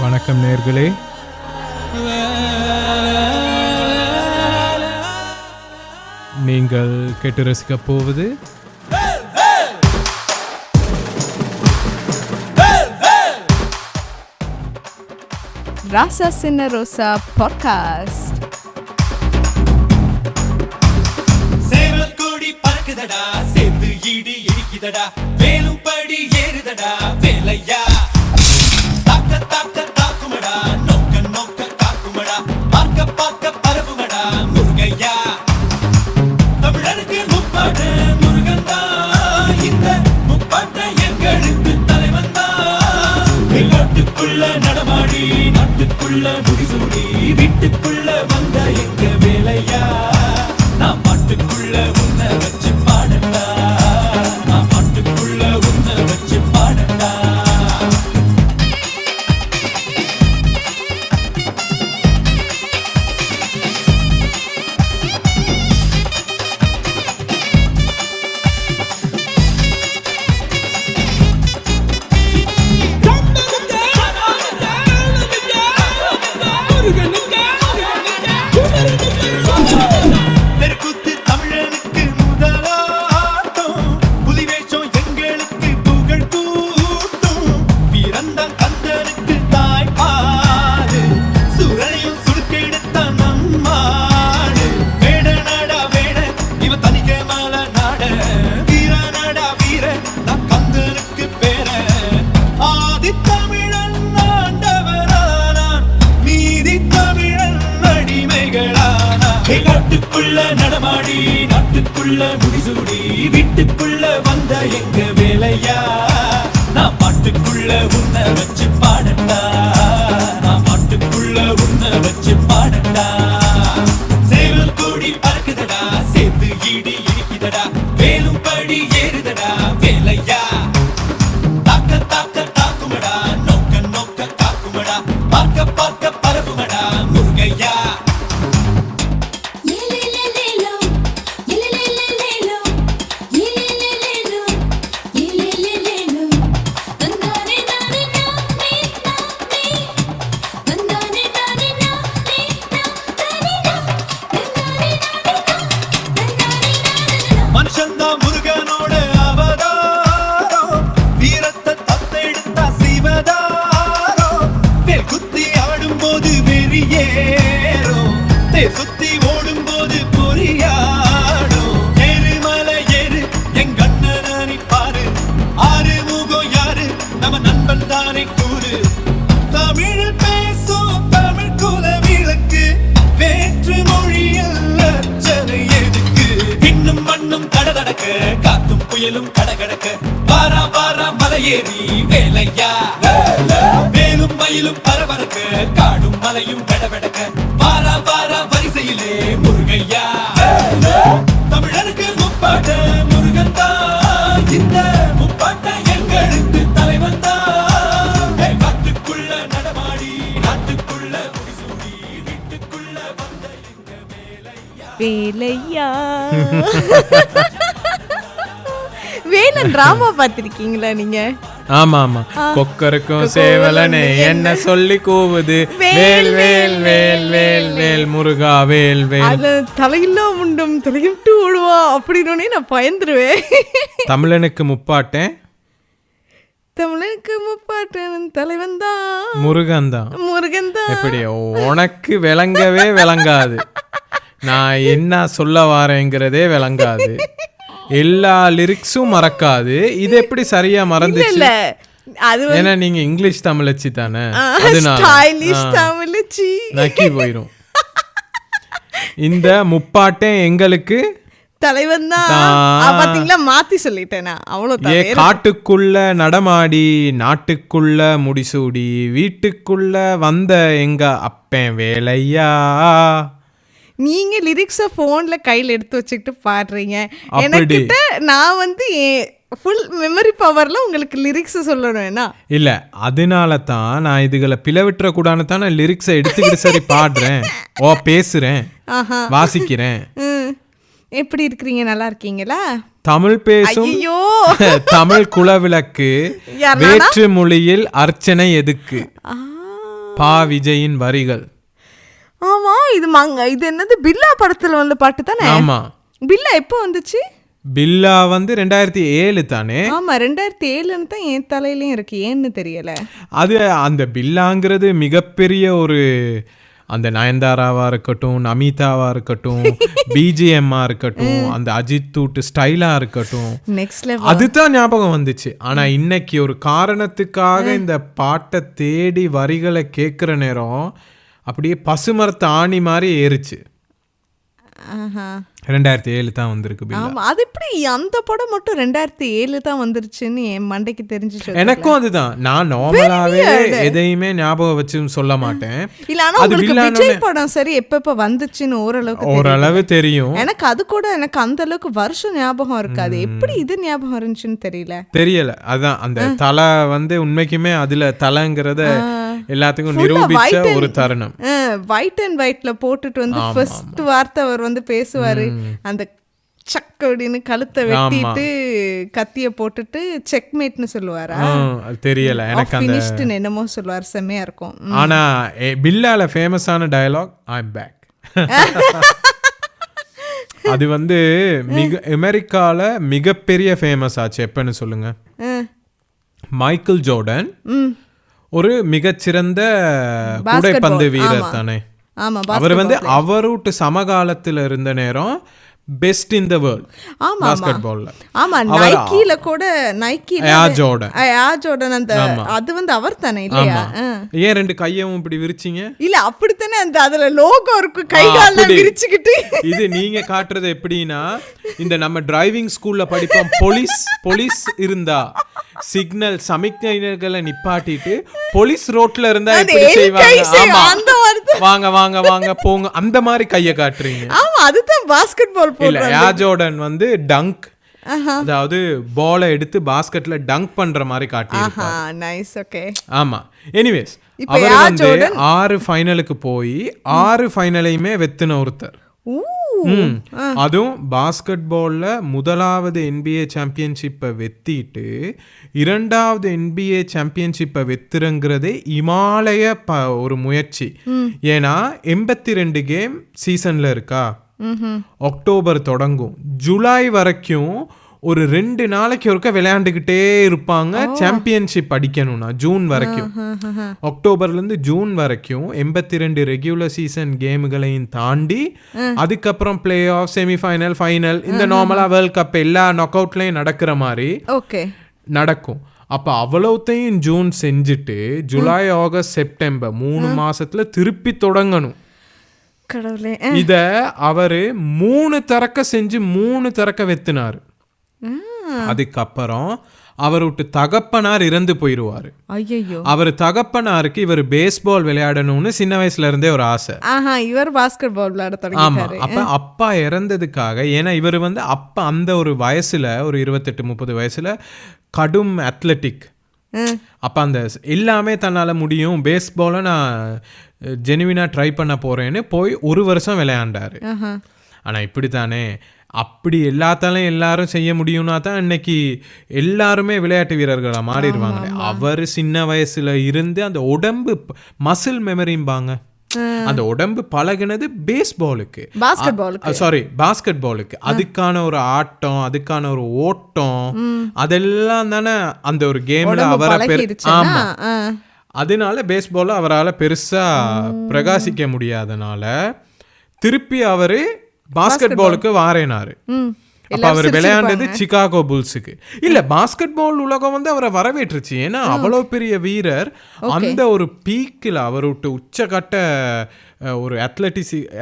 வணக்கம் நேயர்களே, நீங்கள் கேட்டு ரசிக்கப் போவது ராசா சின்ன ரோசா பாட்காஸ்ட். சேவல் கொடி பறக்குதடா, சேர்ந்து ஈடு இடிக்குதடா, வேலும் படி ஏறுதடா வேலையா. தாக்க தாக்க தாக்குமடா, நோக்க நோக்க காக்குமடா, பார்க்க பார்க்க பரவுமடா முருகையா. தமிழருக்கு முப்பாட்டு முருகன் தான், இந்த முப்பாட்டை எங்களுக்கு தலைவன் தான். நாட்டுக்குள்ள நடமாடி, நாட்டுக்குள்ள முடிசூடி, வீட்டுக்குள்ள வந்த எங்க வேலையா. நான் பாட்டுக்குள்ள உன்னை வச்சு பாடட்டா, நான் பாட்டுக்குள்ள உன்னை வச்சு பாடட்டா. தெருக்கூத்து தமிழனுக்கு முதலாட்டம், புலிவேஷம் எங்களுக்கு புகழ் கூட்டும். வீரந்தான் கந்தனுக்கு தாய்ப்பாடு, சுரனையும் சுடுக்கெடுத்த நம்மாடு. வேட நாடா வேட, இவ தனிக்க மல நாட, வீர நாடா வீர, நான் கந்தனுக்கு பேர. ஆதி தமிழன் ஆண்டவரானான், நீதி தமிழன் அடிமைகளானான். நாட்டுக்குள்ள நடமாடி, நாட்டுக்குள்ள முடிசூடி, வீட்டுக்குள்ள வந்த எங்க வேலையா. நான் பாட்டுக்குள்ள உன்னை வச்சு பாடட்டா, நான் பாட்டுக்குள்ள உன்னை வச்சு பாடட்டா. சேவல் கொடி பறக்குதடா, சேர்ந்து ஈடு இடிக்குதடா, வேலும் படி ஏறுதடா வேலையா. தாக்க தாக்க தாக்குமடா, நோக்க நோக்க காக்குமடா, பார்க்க பார்க்க பரவுமடா முருகையா. மனுஷந்தா முருகனோட அவதாரம், வீரத்தை தத்தெடுத்தா சிவதாரம். வேல் குத்தி ஆடும்போது வெறியேறும், தேர் சுத்தி ஓடும்போது பொறியாடும். ஏறுமலை ஏறு எங்க அண்ணனை பாரு, ஆறு முகம் யாரு நம்ம நண்பன் தானே கூறு. தமிழ் பேசும் தமிழ் குல விளக்கு, வேற்று மொழியில் அச்சனை எதுக்கு. இன்னும் மண்ணும் கடதடக்க, காத்தும் புயலும் கடகடக்க, வாரா வாரா மலையேறி வேலையா. வேலும் மயிலும் பரபரக்க, காடும் மலையும் வெடவெடக்க, வாரா வாரா வரிசையிலே முருகையா. தமிழருக்கு முப்பாட்ட முருகன் தான், இந்த முப்பாட்ட எங்களுக்கு தலைவன் தான். காட்டுக்குள்ள நடமாடி, நாட்டுக்குள்ள முடிசூடி, வீட்டுக்குள்ள வந்த எங்க வேலையா. வேலையா வேலன் டிராமா பார்த்திருக்கீங்களா நீங்க? ஆமா ஆமா, கொக்கருக்கும் சேவலனே என்ன சொல்லி கூவுது, வேல் வேல் வேல் வேல் வேல் முருகா வேல் வேல். அது தலையில்லா முண்டம் தலையிட்டு ஓடுவா அப்படின்னு நான் பயந்துருவேன். தமிழனுக்கு முப்பாட்டேன், தமிழனுக்கு முப்பாட்டன் தலைவன் தான் முருகன் தான். முருகன் தான். எப்படி உனக்கு விளங்கவே விளங்காது, நான் என்ன சொல்ல வாரேங்கிறதே விளங்காது, எல்லா லிரிக்ஸும் மறக்காது. இது எப்படி சரியா மறந்துச்சு? அது ஏன்னா நீங்க இங்கிலீஷ் தமிழச்சி தானே, ஸ்டைலிஷ் தமிழச்சி நக்கி போயிரும். இந்த முப்பாட்டே எங்களுக்கு தலைவன் தான். பாத்தீங்களா, மாத்தி சொல்லிட்டேனா அவ்வளவு. காட்டுக்குள்ள நடமாடி, நாட்டுக்குள்ள முடிசூடி, வீட்டுக்குள்ள வந்த எங்க அப்பன் வேலையா. நீங்க லிரிக்ஸை போன்ல கையில் எடுத்து வச்சுக்கிட்டு பாடுறீங்க. எனக்கிட்ட நான் வந்து ஃபுல் மெமரி பவர்ல உங்களுக்கு லிரிக்ஸ் சொல்லணும்னா இல்ல, அதனால தான் நான் இதுகளை பிளவிட்டுற கூடாதுன்னு தான் நான் லிரிக்ஸை எடுத்துக்கிட்டு சரி பாடுறேன், பேசுறேன், வாசிக்கிறேன். எப்படி இருக்கிறீங்க? நல்லா இருக்கீங்களா? தமிழ் பேசும் ஐயோ தமிழ் குலவிளக்கு யாருன்னா? வேற்று மொழியில் அர்ச்சனை எதுக்கு? பா விஜயின் வரிகள். ஆமா, இது என்னது பில்லா படத்துல வந்த பாட்டு தானே? ஆமா. பில்லா எப்போ வந்துச்சு? பில்லா வந்து 2007 தானே? ஆமா, 2007 தான் என் தலையிலயும் இருக்கு. ஏன்னு தெரியல. அது அந்த பில்லாங்கிறது மிகப்பெரிய ஒரு அந்த நயன்தாராவா இருக்கட்டும், நமிதாவா இருக்கட்டும், பிஜிஎம்மா இருக்கட்டும், அந்த அஜித் தூட்டு ஸ்டைலா இருக்கட்டும், நெக்ஸ்ட் லெவல். அதுதான் ஞாபகம் வந்துச்சு. ஆனா இன்னைக்கு ஒரு காரணத்துக்காக இந்த பாட்டை தேடி வரிகளை கேட்குற நேரம் அப்படியே பசுமரத்து ஆணி மாதிரி ஏறிச்சு. 2007 தான் வந்திருக்கு. ஆமா, அது எப்படி அந்த படம் மட்டும் 2007 தான் வந்துருச்சுன்னு என் மண்டைக்கு தெரிஞ்சு. எனக்கும் அதுதான். நான் நார்மலாவே எதையுமே ஞாபகம் வச்சு சொல்ல மாட்டேன். இல்ல, ஆனா உங்களுக்கு விஜய் படம் சரி எப்ப வந்துச்சுன்னு ஓரளவு தெரியும். எனக்கு அது கூட எனக்கு அந்த அளவுக்கு வருஷம் ஞாபகம் இருக்காது. எப்படி இது ஞாபகம் இருந்துச்சுன்னு தெரியல. அதான் அந்த தலை வந்து உண்மைக்குமே அதுல தலைங்கிறத எல்லாத்துக்கும் நிரூபிச்ச ஒரு தருணம். ஒயிட் அண்ட் ஒயிட்ல போட்டுட்டு வந்து ஃபர்ஸ்ட் வார்த்தை அவர் வந்து பேசுவாரு. அந்த சக் அப்படின்னு கழுத்தை வெட்டிட்டு கத்திய போட்டுட்டு செக்மேட்னு சொல்லுவாரா? தெரியல எனக்கு. அந்த என்னமோ சொல்லுவார், செம்மையா இருக்கும். ஆனா பில்லால ஃபேமஸான டயலாக் ஐ அம் பேக். அது வந்து அமெரிக்கால மிகப்பெரிய ஃபேமஸ் ஆச்சு. எப்பன்னு சொல்லுங்க? மைக்கேல் ஜோர்டன் ஒரு மிகச்சிறந்த கூடைப்பந்து வீரர் தானே. அவர் வந்து அவரோட சமகாலத்துல இருந்த நேரம் பெஸ்ட் இன் தி வேர்ல்ட் பாஸ்கெட்பால்ல. ஆமா, நைக்கில கூட ஏர் ஜோர்டன் அந்த அது வந்து அவர் தானே இல்லையா? ஏன் ரெண்டு கையவும் இப்படி விரிச்சீங்க? இல்ல அப்படித்தானே அந்த அதுல லோகோ இருக்கு, கை கால்ல விரிச்சிக்கிட்டு. இது நீங்க காட்டுறது எப்படின்னா, இந்த நம்ம டிரைவிங் ஸ்கூல்ல படிப்போம், போலீஸ் இருந்தா சிக்னல் சமிக்ஞைகளை நிப்பாட்டிட்டு போலீஸ் ரோட்ல இருந்தா எப்படி செய்வாங்க? வாங்க வாங்க வாங்க போங்க, அந்த மாதிரி கைய காட்டுறீங்க. ஆமா, அதுதான் பாஸ்கெட்பால். இல்ல, ஏர் ஜோர்டன் வந்து டங்க், அதாவது பாலை எடுத்து பாஸ்கெட்ல டங்க் பண்ற மாதிரி காட்டியிருப்பாரு. Nice, okay. ஆமா, எனிவேஸ் அவர் வந்து 6 ஃபைனலுக்கு போய் 6 ஃபைனலையுமே வெத்துன ஒருத்தர். அதுவும் பாஸ்கெட்பால்ல முதலாவது NBA சாம்பியன்ஷிப்பை வெத்திட்டு 2வது NBA சாம்பியன்ஷிப்பை வெத்துறங்கிறதே இமாலய ஒரு முயற்சி. ஏன்னா 82 கேம் சீசன்ல இருக்கா. அக்டோபர் தொடங்கும், ஜூலை வரைக்கும் ஒரு 2 நாளைக்கு ஒருக்க விளையாண்டுக்கிட்டே இருப்பாங்க. சாம்பியன்ஷிப் அடிக்கணும்னா ஜூன் வரைக்கும், அக்டோபர்ல இருந்து ஜூன் வரைக்கும் 82 ரெகுலர் சீசன் கேம்களையும் தாண்டி அதுக்கப்புறம் பிளே ஆஃப், செமிஃபைனல், ஃபைனல், இந்த நார்மலா வேர்ல்ட் கப் எல்லா நாக் அவுட்லயும் நடக்கிற மாதிரி நடக்கும். அப்ப அவ்வளவுத்தையும் ஜூன் செஞ்சுட்டு ஜூலை, ஆகஸ்ட், செப்டம்பர் 3 மாசத்துல திருப்பி தொடங்கணும். இத அவரு 3 தரக்க செஞ்சு 3 தரக்க வெத்தினாரு. அதுக்கப்புறம் அவருட்டு தகப்பனார் இறந்து போயிருவாரு. அவர் தகப்பனாருக்கு இவர் பேஸ்பால் விளையாடணும்னு சின்ன வயசுல இருந்தே ஒரு ஆசை. இவர் பாஸ்கெட்பால் விளையாட தொடங்கிட்டாரு. அப்ப அப்பா இறந்ததுக்காக, ஏன்னா இவர் வந்து அப்பா அந்த ஒரு வயசுல ஒரு 28-30 வயசுல கடும் அத்லெட்டிக். அப்ப அந்த எல்லாமே தன்னால முடியும், பேஸ்பால நான் ஜெனுவினா ட்ரை பண்ண போறேன்னு போய் 1 வருஷம் விளையாண்டாரு. ஆனா இப்படித்தானே, அப்படி எல்லாத்தாலையும் எல்லாரும் செய்ய முடியும்னா தான் இன்னைக்கு எல்லாருமே விளையாட்டு வீரர்களா மாறிடுவாங்க. அவர் சின்ன வயசுல இருந்து அந்த உடம்பு மசில் மெமரிம்பாங்க, அந்த உடம்பு பழகினது பாஸ்கெட்பாலுக்கு, அதுக்கான ஒரு ஆட்டம், அதுக்கான ஒரு ஓட்டம், அதெல்லாம் தானே அந்த ஒரு கேம்ல அவரை ஆமா. அதனால பேஸ்பால் அவரால் பெருசா பிரகாசிக்க முடியாதனால திருப்பி அவரு பாஸ்கெட்பாலுக்கு வாரேனாரு. அப்ப அவர் விளையாண்டது சிகாகோ புல்ஸுக்கு. இல்ல, பாஸ்கெட்பால் உலகம் வந்து அவரை வரவேற்றுச்சு. ஏன்னா அவ்வளவு பெரிய வீரர், அந்த ஒரு பீக்கில் அவருட்டு உச்சகட்ட ஒரு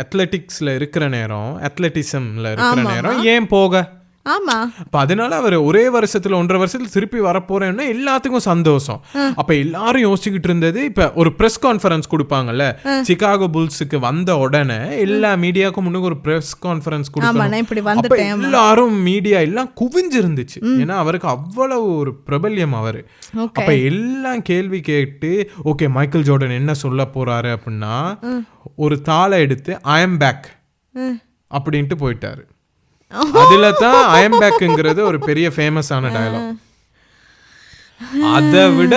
அத்லெட்டிக்ஸ்ல இருக்கிற நேரம், அத்லெட்டிசம்ல இருக்கிற நேரம் ஏன் போக. ஆமா, அப்ப அதனால அவர் ஒரே வருஷத்துல 1.5 வருஷத்துல திருப்பி வரப்போறேன்னா எல்லாத்துக்கும் சந்தோஷம். அப்ப எல்லாரும் யோசிச்சுக்கிட்டு இருந்தது, இப்ப ஒரு பிரஸ் கான்ஃபரன்ஸ் கொடுப்பாங்கல்ல, சிகாகோ புல்ஸுக்கு வந்த உடனே எல்லா மீடியாவுக்கும் முன்னுக்கு ஒரு பிரஸ் கான்ஃபரன்ஸ் கொடுக்கணும். எல்லாரும் மீடியா எல்லாம் குவிஞ்சிருந்துச்சு. ஏன்னா அவருக்கு அவ்வளவு ஒரு பிரபல்யம் அவரு. அப்ப எல்லாம் கேள்வி கேட்டு, ஓகே மைக்கேல் ஜோர்டன் என்ன சொல்ல போறாரு அப்படின்னா, ஒரு தாளை எடுத்து ஐ அம் பேக் அப்படின்ட்டு போயிட்டாரு. அதுல தான் ஐ எம் பேக்ங்கிறது ஒரு பெரிய ஃபேமஸான டயலாக். அதை விட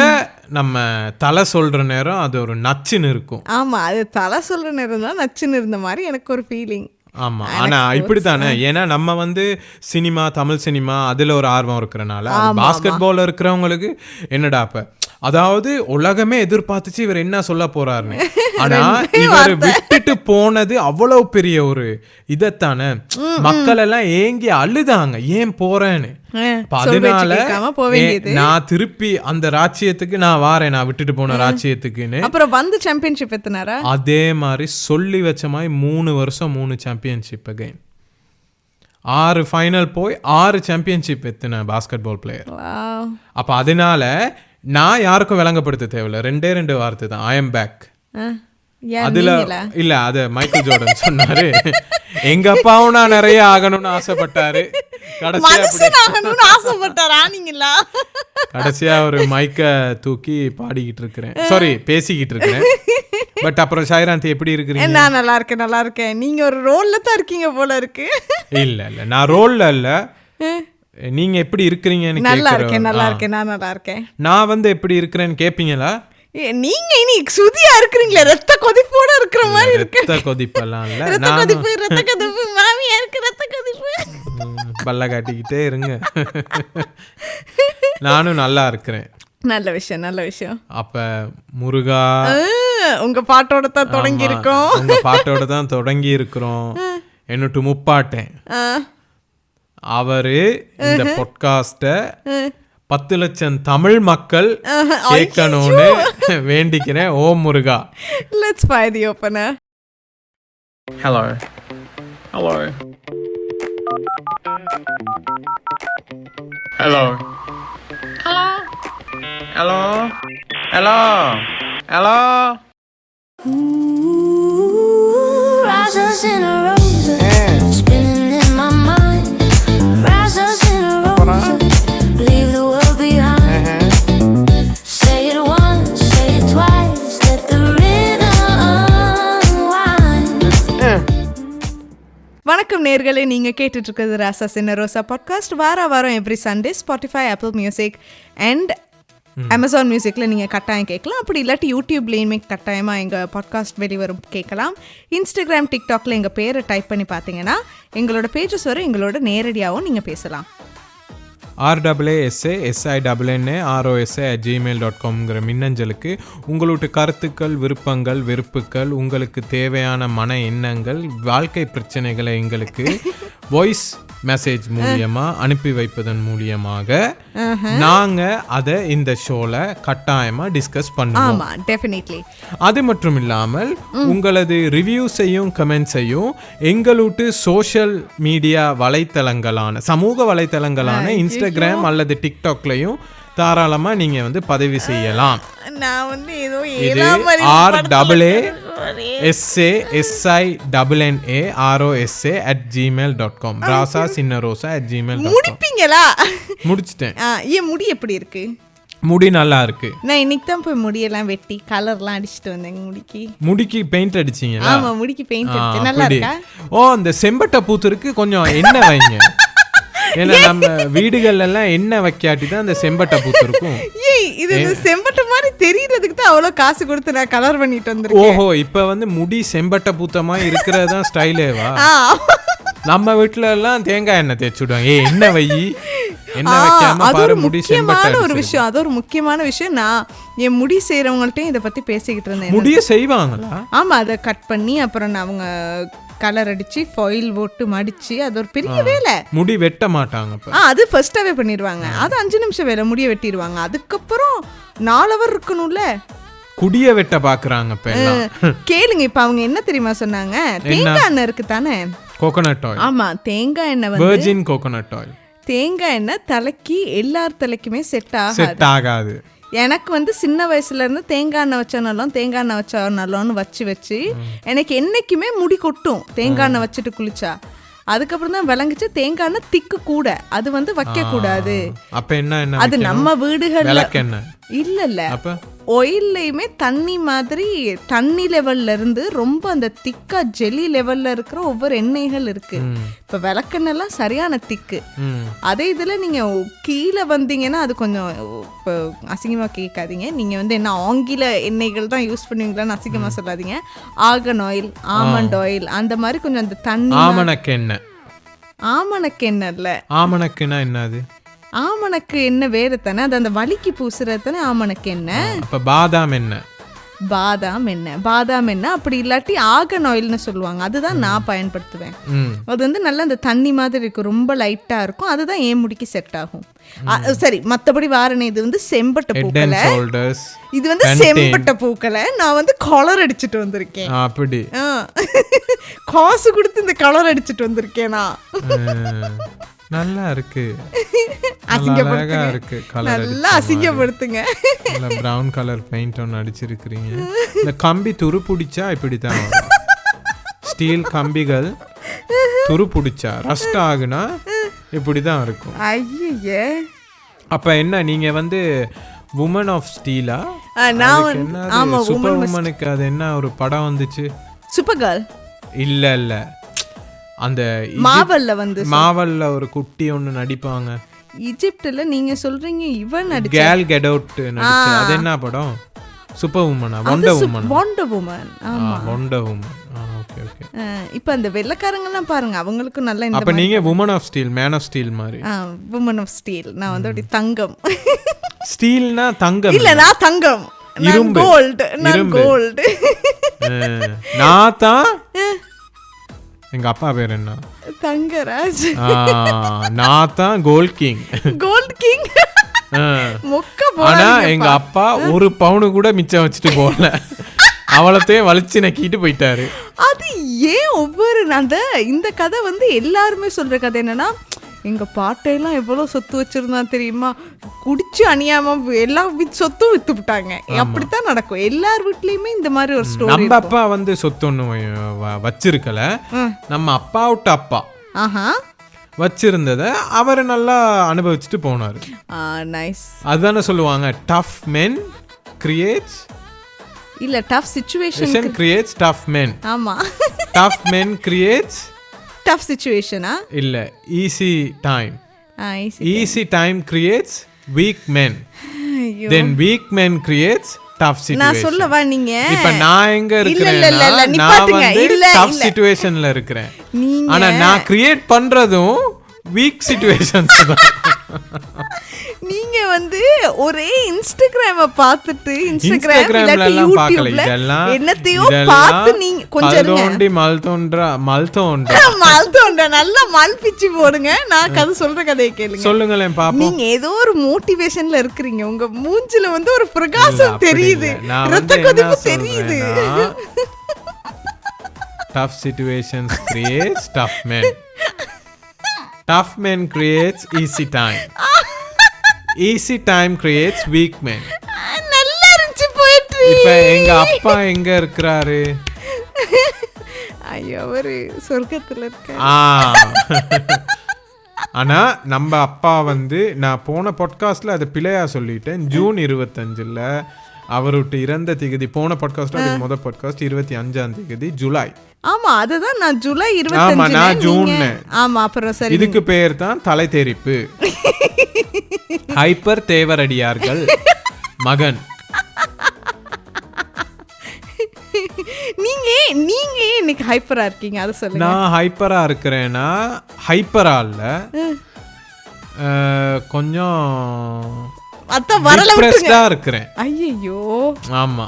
நம்ம தலை சொல்ற நேரம் அது ஒரு நச்சுன்னு இருக்கும். ஆமா, அது தலை சொல்ற நேரம் தான் நச்சுன்னு இருந்த மாதிரி எனக்கு ஒரு ஃபீலிங். ஆமா, ஆனா இப்படித்தானே, ஏன்னா நம்ம வந்து சினிமா, தமிழ் சினிமா அதுல ஒரு ஆர்வம் இருக்கிறனால பாஸ்கெட் பால் இருக்கிறவங்களுக்கு என்னடா அப்ப, அதாவது உலகமே எதிர்பார்த்துச்சு இவர் என்ன சொல்ல போறாருன்னு. ஆனா இவர் விட்டுட்டு போனது அவ்வளவு பெரிய ஒரு இதத்தானே, மக்கள் எல்லாம் ஏங்கி அழுதாங்க ஏன் போறேன்னு. அதனால நான் திருப்பி அந்த ராஜ்யத்துக்கு நான் வாரேன், நான் விட்டுட்டு போன ராஜ்யத்துக்குன்னு. அப்புறம் வந்து சாம்பியன்ஷிப் எத்தினாரா? அதே மாதிரி சொல்லி வச்ச மாதிரி 3 வருஷம் 3 சாம்பியன்ஷிப் அகைன், 6 ஃபைனல் போய் 6 சாம்பியன்ஷிப் எத்தின பாஸ்கெட் பால் பிளேயர். அப்ப அதனால நான் யாருக்கும் விளங்கப்படுத்த தேவையில்ல, 2 வார்த்தை தான், ஐ எம் பேக். அதுல இல்ல, அத மைக்கேல் ஜோர்டன் சொன்னாரு. எங்க அப்பாவும் நான் நிறைய ஆகணும்னு ஆசைப்பட்டாரு, கடைசியா ஒரு மைக்க தூக்கி பாடிக்கிட்டு இருக்கிறேன், சாரி பேசிக்கிட்டு இருக்கிறேன். பட் அப்புறம் சாய்ராந்தி எப்படி இருக்கிறீங்க? நான் நல்லா இருக்கேன். நீங்க ஒரு ரோல்ல தான் இருக்கீங்க போல இருக்கு. இல்ல நான் ரோல்ல இல்ல, நீங்க எப்படி இருக்கிறீங்கன்னு நல்லா இருக்கேன். நான் வந்து எப்படி இருக்கிறேன்னு கேப்பீங்களா? நீங்க இனி சுதியா இருக்கிறீங்களே, ரத்த கொதிப்போட இருக்கிற மாதிரி இருக்கு. ரத்த கொதிப்பெல்லாம் இல்ல, ரத்த கொதிப்பு மாமியா இருக்கு, ரத்த கொதிப்பு. பல்ல காட்டிக்கிட்டே இருங்க. நானும் நல்லா இருக்கிறேன். நல்ல விஷயம். அப்ப முருகா, உங்க பாட்டோட தான் தொடங்கி இருக்கோம். உங்க பாட்டோட தான் தொடங்கி இருக்கிறோம். என்னட்டு முப்பாட்டேன் அவரு இந்த பாட்காஸ்ட 10 லட்சம் தமிழ் மக்கள் கேட்கணும்னு வேண்டிக்கிறேன். ஓ முருகா. Let's fire the opener. Hello. Hello. Hello. Hello. Hello. Hello. Hello. Roses in a rose, spinning in my mind. Roses in a rose, leave the world behind. Say it once, say it twice, let the rhythm unwind. வணக்கம் நேர்களே, நீங்க கேட்டுட்டு இருக்கிறது ராசா சின்ன ரோசா podcast. வாரம் every Sunday Spotify, apple music and Amazon மியூசிக்கில் நீங்கள் கட்டாயம் கேட்கலாம். அப்படி இல்லாட்டி யூடியூப்லேயுமே கட்டாயமாக எங்கள் பாட்காஸ்ட் வெளிவரும் கேட்கலாம். இன்ஸ்டாகிராம், டிக்டாக்ல எங்கள் பேரை டைப் பண்ணி பார்த்தீங்கன்னா எங்களோட பேஜஸ் வரும், எங்களோட நேரடியாகவும் நீங்கள் பேசலாம். RAASASINNAROSA@gmail.com மின்னஞ்சலுக்கு உங்களோட கருத்துக்கள், விருப்பங்கள், வெறுப்புகள், உங்களுக்கு தேவையான மன எண்ணங்கள், வாழ்க்கை பிரச்சனைகளை எங்களுக்கு வாய்ஸ் மெசேஜ் மூலியமா அனுப்பி வைப்பதன் மூலியமாக நாங்க அதை இந்த ஷோல கட்டாயமா டிஸ்கஸ் பண்ணுவோம். டெஃபினெட்லி. அது மட்டும் இல்லாமல் உங்களது ரிவ்யூஸையும் கமெண்ட்ஸையும் எங்களோட சோஷியல் மீடியா வலைத்தளங்களான, சமூக வலைத்தளங்களான இன்ஸ்டாகிராம் அல்லது டிக்டாக்லையும் தாராளமா நீங்க வந்து பதிவு செய்யலாம். நான் வந்து ஏதோ RAASINNAROSA@gmail.com ராசா சின்ன ரோசா @gmail.com. முடிப்பீங்களா? முடிச்சிட்டேன். ஏன் முடி எப்படி இருக்கு? முடி நல்லா இருக்கு. நான் இன்னைக்கு தான் போய் முடியெல்லாம் வெட்டி கலர்லாம் அடிச்சிட்டு வந்தேன். முடிக்கு பெயிண்ட் அடிச்சீங்களா? ஆமா, முடிக்கு பெயிண்ட் அடிச்சேன். நல்லா இருக்கா? ஓ, அந்த செம்பட்ட பூத்துருக்கு, கொஞ்சம் எண்ணெய் வைங்க. ஏன்னா நம்ம வீடுகள்ல எல்லாம் எண்ணெய் வைக்காட்டி தான் அந்த செம்பட்ட பூத்து இருக்கும். இது செம்பட்ட மாதிரி தெரியறதுக்கு தான் அவ்வளவு காசு கொடுத்து நான் கலர் பண்ணிட்டு வந்திருக்கேன். ஓஹோ, இப்ப வந்து முடி செம்பட்ட பூத்தமா இருக்கிறது தான் ஸ்டைலேவா? நம்ம வீட்டுல எல்லாம் தேங்காய் எண்ணெய் தேய்ச்சி விடுவாங்க. எண்ணெய் வை, எண்ணெய் வைக்காம பாரு முடி செம்பட்ட. ஒரு விஷயம், அது ஒரு முக்கியமான விஷயம். நான் என் முடி செய்யறவங்கள்ட்டையும் இதை பத்தி பேசிக்கிட்டு இருந்தேன். முடிய செய்வாங்களா? ஆமா, அதை கட் பண்ணி அப்புறம் அவங்க கலர் அடிச்சு ஃபாயில் போட்டு மடிச்சு, அது ஒரு பெரிய வேலை. முடி வெட்ட மாட்டாங்க. அது ஃபர்ஸ்டாவே பண்ணிடுவாங்க. அது 5 நிமிஷம் வேலை, முடிய வெட்டிடுவாங்க. அதுக்கப்புறம் 4 hour இருக்கணும்ல. குடிய வெட்ட பாக்குறாங்க. கேளுங்க, இப்ப அவங்க என்ன தெரியுமா சொன்னாங்க? தேங்காய் எண்ணெய் இருக்கு தானே, கோகோனட் ஆயில். ஆமா, தேங்காய் எண்ணெய் வந்து வெர்ஜின் கோகோனட் ஆயில். தேங்காய் எண்ணெய் தலைக்கு எல்லார் தலைக்குமே செட் ஆகாது. எனக்கு வந்து சின்ன வயசுல இருந்து தேங்காய் எண்ணெய் வச்சா நல்லோன்னு வச்சு எனக்கு என்னைக்குமே முடி கொட்டும் தேங்காய் எண்ணெய் வச்சுட்டு குளிச்சா. அதுக்கப்புறம் தான் விளங்குச்சு தேங்காய் எண்ணெய் திக்கு கூட, அது வந்து வைக்க கூடாது. அப்ப என்ன, அது நம்ம வீடுகள்ல இல்ல ஆயில்லையுமே தண்ணி மாதிரி, தண்ணி லெவல்ல இருந்து ரொம்ப அந்த திக்கா ஜெலி லெவல்ல இருக்கிற ஒவ்வொரு எண்ணெய்கள் இருக்கு. இப்போ விளக்கெண்ணெல்லாம் சரியான திக்கு. அதே இதில் நீங்கள் கீழே வந்தீங்கன்னா அது கொஞ்சம் இப்போ அசிங்கமாக கேட்காதீங்க. நீங்கள் வந்து என்ன ஆங்கில எண்ணெய்கள் தான் யூஸ் பண்ணுவீங்களான்னு அசிங்கமாக சொல்லாதீங்க. ஆர்கன் ஆயில், ஆமண்ட் ஆயில், அந்த மாதிரி கொஞ்சம் அந்த தண்ணி. ஆமணக்கெண்ணெய். ஆமணக்கெண்ணெய் இல்லை. ஆமணக்குன்னா என்னது? ஆமணக்கு எண்ணெய் வேறு தானே, அது அந்த வலிக்கு பூசுறது தானே ஆமணக்கு எண்ணெய். அப்போ பாதாம் எண்ணெய். பாதாம் எண்ணெய், பாதாம் எண்ணெய், அப்படி இல்லாட்டி ஆர்கன் ஆயில்னு சொல்லுவாங்க. அதுதான் நான் பயன்படுத்துவேன். அது வந்து நல்லா அந்த தண்ணி மாதிரி இருக்கும், ரொம்ப லைட்டா இருக்கும். அதுதான் என் முடிக்கு செட் ஆகும். சரி, மற்றபடி வாரணை இது வந்து செம்பட்ட பூக்களை, இது வந்து செம்பட்ட பூக்களை நான் வந்து கலர் அடிச்சுட்டு வந்திருக்கேன். அப்படி காசு கொடுத்து இந்த கலர் அடிச்சுட்டு வந்திருக்கேனா. நல்லா இருக்கு, அசிங்கப்படுத்துங்க, இருக்கு. நல்லா அசிங்கப்படுத்துங்க. பிரவுன் கலர் பெயிண்ட் ஒன்று அடிச்சிருக்கிறீங்க. இந்த கம்பி துரு பிடிச்சா இப்படித்தான் வரும். ஸ்டீல் கம்பிகள் துரு பிடிச்சா ரஸ்ட் ஆகுனா இப்படிதான் இருக்கும். ஐயே, அப்ப என்ன நீங்க வந்து உமன் ஆஃப் ஸ்டீலா? ஆமா, சூப்பர் உமனுக்கு அது என்ன ஒரு படம் வந்துச்சு? சூப்பர் கேர்ள் இல்ல அந்த மாவல்ல ஒரு குட்டி ஒண்ணு நடிப்பாங்க ஈஜிப்ட்ல. நீங்க சொல்றீங்க இவன் நடிச்ச கேல் கெடவுட் நடிச்ச அது என்ன படம்? சூப்பர் உமனா? Wonder woman. Wonder woman. ஆமா, வண்டர் உமன். Okay okay. இப்போ அந்த வெள்ளைக்காரங்க எல்லாம் பாருங்க, அவங்களுக்கும் நல்ல இந்த. அப்ப நீங்க woman of steel, man of steel மாதிரி. Woman of steel. நான் வந்து அப்படி தங்கம். ஸ்டீல்னா தங்கம் இல்ல, நான் தங்கம். இரும்பு. கோல்ட். நான் கோல்ட். நான் தான். எங்க அப்பா பேர் என்ன? தங்கராஜ். நான் தான் கோல்ட் கிங். Gold king. ஆனா எங்க அப்பா ஒரு பவுனு கூட மிச்சம் வச்சுட்டு போகல, அவளத்தையும் வலிச்சு நக்கிட்டு போயிட்டாரு. அது ஏன் ஒவ்வொரு அந்த இந்த கதை வந்து எல்லாருமே சொல்ற கதை என்னன்னா, எங்க பாட்டையெல்லாம் எவ்வளவு சொத்து வச்சிருந்தா தெரியுமா, குடிச்சு அணியாம எல்லா சொத்தும் வித்து விட்டாங்க. அப்படித்தான் நடக்கும் எல்லார் வீட்லயுமே இந்த மாதிரி ஒரு ஸ்டோரி. நம்ம அப்பா வந்து சொத்து ஒண்ணு வச்சிருக்கல, நம்ம அப்பா விட்டு அப்பா வச்சிருந்தத அவர் நல்லா அனுபவிச்சுட்டு போனாரு. நைஸ். அதுதானே சொல்லுவாங்க, டஃப் மென் கிரியேட்ஸ், இல்ல டஃப் சிச்சுவேஷன் கிரியேட்ஸ் டஃப் மென். ஆமா, டஃப் மென் கிரியேட்ஸ் tough situation. இல்ல, easy time. Easy time creates weak men. Then weak men creates tough situation. நான் சொல்லவா, நீங்க இப்ப நான் எங்க இருக்கறேன்னா, நான் வந்து tough situationல இருக்கறேன். ஆனா நான் கிரியேட் பண்றதும் weak situations தான். நீங்க வந்து ஒரே இன்ஸ்டாகிராம பார்த்துட்டு, இன்ஸ்டாகிராம் இல்ல யூடியூப்ல என்னத்தையோ பார்த்து நீங்க கொஞ்சம் இருங்க. மல்தோண்டா நல்லா மல்பிச்சு போடுங்க. நான் கதை சொல்ற கதையை கேளுங்க. சொல்லுங்களேன் பாப்போம். நீங்க ஏதோ ஒரு மோட்டிவேஷன்ல இருக்கறீங்க, உங்க மூஞ்சில வந்து ஒரு பிரகாசம் தெரியுது, ரத்த கொதிப்பு தெரியுது. Tough situations creates tough men. Tough men creates easy time. Easy time creates weak men. நல்லா இருந்துச்சு போயிட்டு. இப்ப எங்க அப்பா எங்க இருக்கறாரு? ஐயோ, அவரு சொர்க்கத்துல இருக்காரு. ஆனா நம்ம அப்பா வந்து, நான் போன பாட்காஸ்ட்ல அதை பிழையா சொல்லிட்டேன். ஜூன் 25 அவருட்டு இறந்த திகதி. போன பாட்காஸ்ட்ல அது முதல் பாட்காஸ்ட் 25 ஜூலை. ஆமா, அதுதான் நான் ஜூலை 25. ஆமா, நான் ஜூன். ஆமா, அப்புறம் சரி, இதுக்கு பேர் தான் தலை தெரிப்பு. ஹைப்பர் தேவரடியார்கள் மகன். நீங்க இன்னைக்கு ஹைப்பரா இருக்கீங்க, அத சொல்லுங்க. நான் ஹைப்பரா இருக்கிறேன்னா, ஹைப்பரா இல்ல, கொஞ்சம் அத வரல விட்டுங்க இருக்கிறேன். ஐயோ, ஆமா.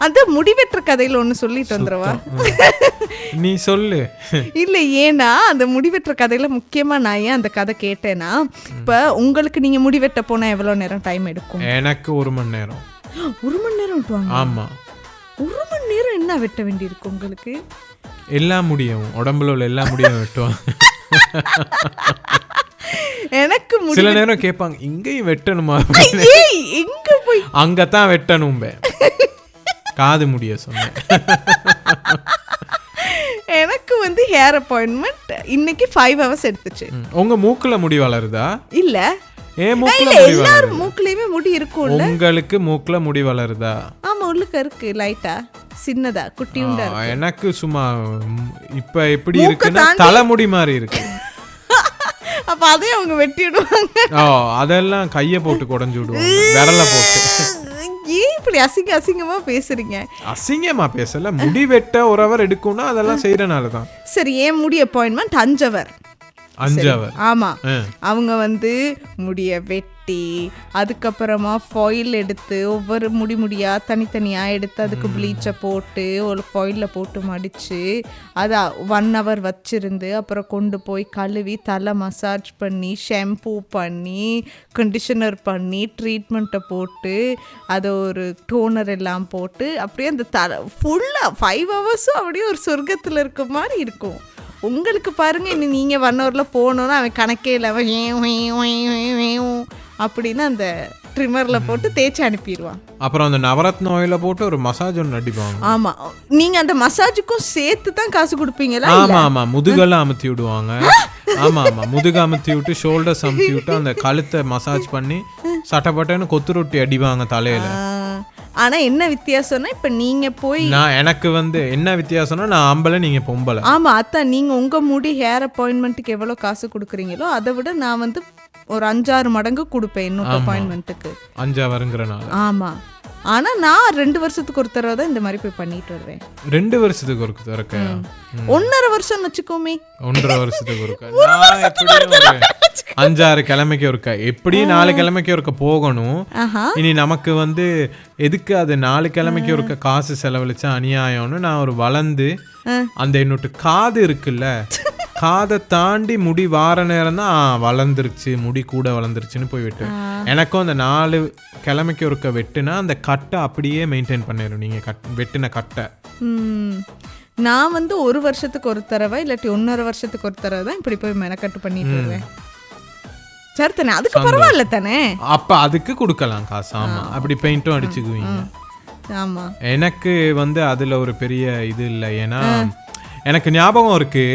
அந்த முடிவெற்ற கதையில ஒண்ணு சொல்லிட்டு வந்துறவா? நீ சொல்லு. இல்ல, ஏன்னா அந்த முடிவெற்ற கதையில முக்கியமா நான் ஏன் அந்த கதை கேட்டேன்னா, இப்ப உங்களுக்கு நீங்க முடிவெட்ட போனா எவ்வளவு நேரம் டைம் எடுக்கும்? எனக்கு 1 மணி நேரம். 1 மணி நேரம் வெட்டுவாங்க? ஆமா. 1 மணி நேரம் என்ன வெட்ட வேண்டி இருக்கு உங்களுக்கு? எல்லாம் முடியும், உடம்புல உள்ள எல்லாம் முடியும் வெட்டுவாங்க. எனக்கு சில நேரம் கேட்பாங்க, இங்கேயும் வெட்டணுமா? எங்க போய்? அங்கத்தான் வெட்டணும், காது முடிய சொன்னேன். எனக்கு வந்து ஹேர் அப்பாயின்மெண்ட் இன்னைக்கு 5 hours எடுத்துச்சு. உங்க மூக்குல முடி வளருதா? இல்ல, ஏன் மூக்குல இல்ல முடி எல்லாரும் வளருது? மூக்குலயுமே முடி இருக்கும்ல. உங்களுக்கு மூக்குல முடி வளருதா? ஆமா உள்ளுக்க இருக்கு லைட்டா சின்னதா குட்டியுண்டா இருக்கு. எனக்கு சும்மா இப்ப எப்படி மூக்க இருக்குன்னா தாண்டி- தலைமுடி மாதிரி இருக்கு. அப்ப அதையும் அவங்க வெட்டிடுவாங்க. ஓ அதெல்லாம் கைய போட்டு குடஞ்சு விடுவாங்க, விரல போட்டு. ஏன் இப்படி அசிங்க அசிங்கமா பேசுறீங்க? அசிங்கமா பேசல, முடி வெட்ட ஒரு அவர் எடுக்கும்னா அதெல்லாம் செய்யறனாலதான். சரி, ஏன் முடி அப்பாயின்மெண்ட் 5 hour. 5 hour. ஆமா, அவங்க வந்து முடிய வெட்டி அதுக்கப்புறமா ஃபாயில் எடுத்து ஒவ்வொரு முடியா தனித்தனியா எடுத்து அதுக்கு ப்ளீச்சை போட்டு ஒரு ஃபாயில்ல போட்டு மடிச்சு அதை 1 hour வச்சிருந்து அப்புறம் கொண்டு போய் கழுவி தலை மசாஜ் பண்ணி ஷாம்பூ பண்ணி கண்டிஷனர் பண்ணி ட்ரீட்மெண்ட்டை போட்டு அதை ஒரு டோனர் எல்லாம் போட்டு அப்படியே அந்த தலை ஃபுல்லாக 5 hours அப்படியே ஒரு சொர்க்கத்தில் இருக்க மாதிரி இருக்கும். உங்களுக்கு பாருங்க, இனி நீங்க 1 hourல போகணும்னா அவன் கணக்கே இல்லை, அவன் அப்படின்னு அந்த ட்ரிம்மர்ல போட்டு தேய்ச்சி அனுப்பிடுவான். அப்புறம் அந்த நவரத்ன ஆயில போட்டு ஒரு மசாஜ் ஒன்று அடிப்பாங்க. ஆமா, நீங்க அந்த மசாஜுக்கும் சேர்த்து தான் காசு கொடுப்பீங்களா? ஆமா ஆமா, முதுகெல்லாம் அமுத்தி விடுவாங்க. ஆமா ஆமா, முதுக அமுத்தி விட்டு ஷோல்டர்ஸ் அமுத்தி விட்டு அந்த கழுத்தை மசாஜ் பண்ணி சட்டப்பட்டன்னு கொத்து ரொட்டி அடிவாங்க தலையில. ஆனா என்ன வித்தியாசம்னா இப்ப நீங்க போய் நான் எனக்கு வந்து என்ன வித்தியாசம்னா நான் ஆம்பளை நீங்க பொம்பளை. ஆமா அத்தான், நீங்க உங்க முடி ஹேர் அப்பாயின்மெண்ட்டுக்கு எவ்வளவு காசு கொடுக்குறீங்களோ அதை விட நான் வந்து ஒரு 5-6 மடங்கு கொடுப்பேன் என்னோட அப்பாயின்மெண்ட்டுக்கு. 5 hourங்கிறனால. ஆமா, ஆனா நான் 2 வருஷத்துக்கு ஒரு தடவை தான் இந்த மாதிரி போய் பண்ணிட்டு வருவேன். 2 வருஷத்துக்கு ஒரு தடவை? 1.5 வருஷம் வச்சுக்கோமே. 1.5 வருஷத்துக்கு ஒருக்கா. நான் எப்படியும் ஒரு 5-6 கிழமைக்கு ஒருக்கா, எப்படி 4 கிழமைக்கு ஒருக்கா போகணும். இனி நமக்கு வந்து எதுக்கு அது 4 கிழமைக்கு ஒருக்கா காசு செலவழிச்சா அநியாயம்னு நான் ஒரு வளர்ந்து அந்த என்னோட காது இருக்குல்ல, காதை தாண்டி முடி வார நேரம் தான் வளர்ந்துருச்சு, முடி கூட வளர்ந்துருச்சுன்னு போய் வெட்டுவேன். எனக்கும் அந்த 4 கிழமைக்கு ஒருக்க வெட்டுனா அந்த கட்டை அப்படியே மெயின்டைன் பண்ணிடும். நீங்க வெட்டின கட்டை. நான் வந்து 1 வருஷத்துக்கு ஒரு தடவை இல்லாட்டி 1.5 வருஷத்துக்கு ஒரு தடவை தான் இப்படி போய் மெனக்கட்டு பண்ணிட்டு வருவேன். சரி தானே, அதுக்கு பரவாயில்ல தானே. அப்ப அதுக்கு கொடுக்கலாம் காசு. ஆமா, அப்படி பெயிண்டும் அடிச்சுக்குவீங்க. ஆமா, எனக்கு வந்து அதுல ஒரு பெரிய இது இல்லை. ஏன்னா எனக்கு ஞாபகம் இருக்கு,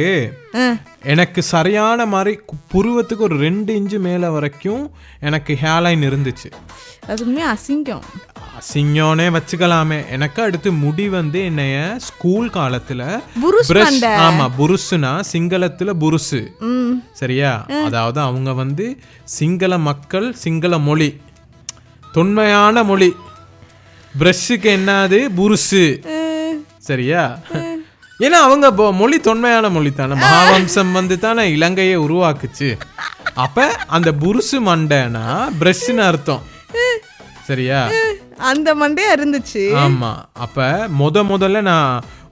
எனக்கு சரியான மாதிரி புருவத்துக்கு ஒரு 2 இன்ச்சு மேல வரைக்கும் எனக்கு ஹேர்லைன் இருந்துச்சு. அதுவுமே அசிங்கம். அசிங்கம்னே வச்சுக்கலாமே. எனக்கு அடுத்து முடி வந்து என்னைய ஸ்கூல் காலத்துல ஆமா புருசுனா சிங்களத்துல புருசு, சரியா? அதாவது அவங்க வந்து சிங்கள மக்கள், சிங்கள மொழி தொன்மையான மொழி. பிரஷ்ஷுக்கு என்னது புருசு, சரியா? ஏன்னா அவங்க மொழி தொன்மையான மொழி தானே, மகாவம்சம் வந்து தானே இலங்கையை உருவாக்குச்சு. அப்ப அந்த புருசு மண்டைனா பிரஷ்னு அர்த்தம், சரியா? அந்த மண்டையா இருந்துச்சு. ஆமா, அப்ப முதல்ல நான்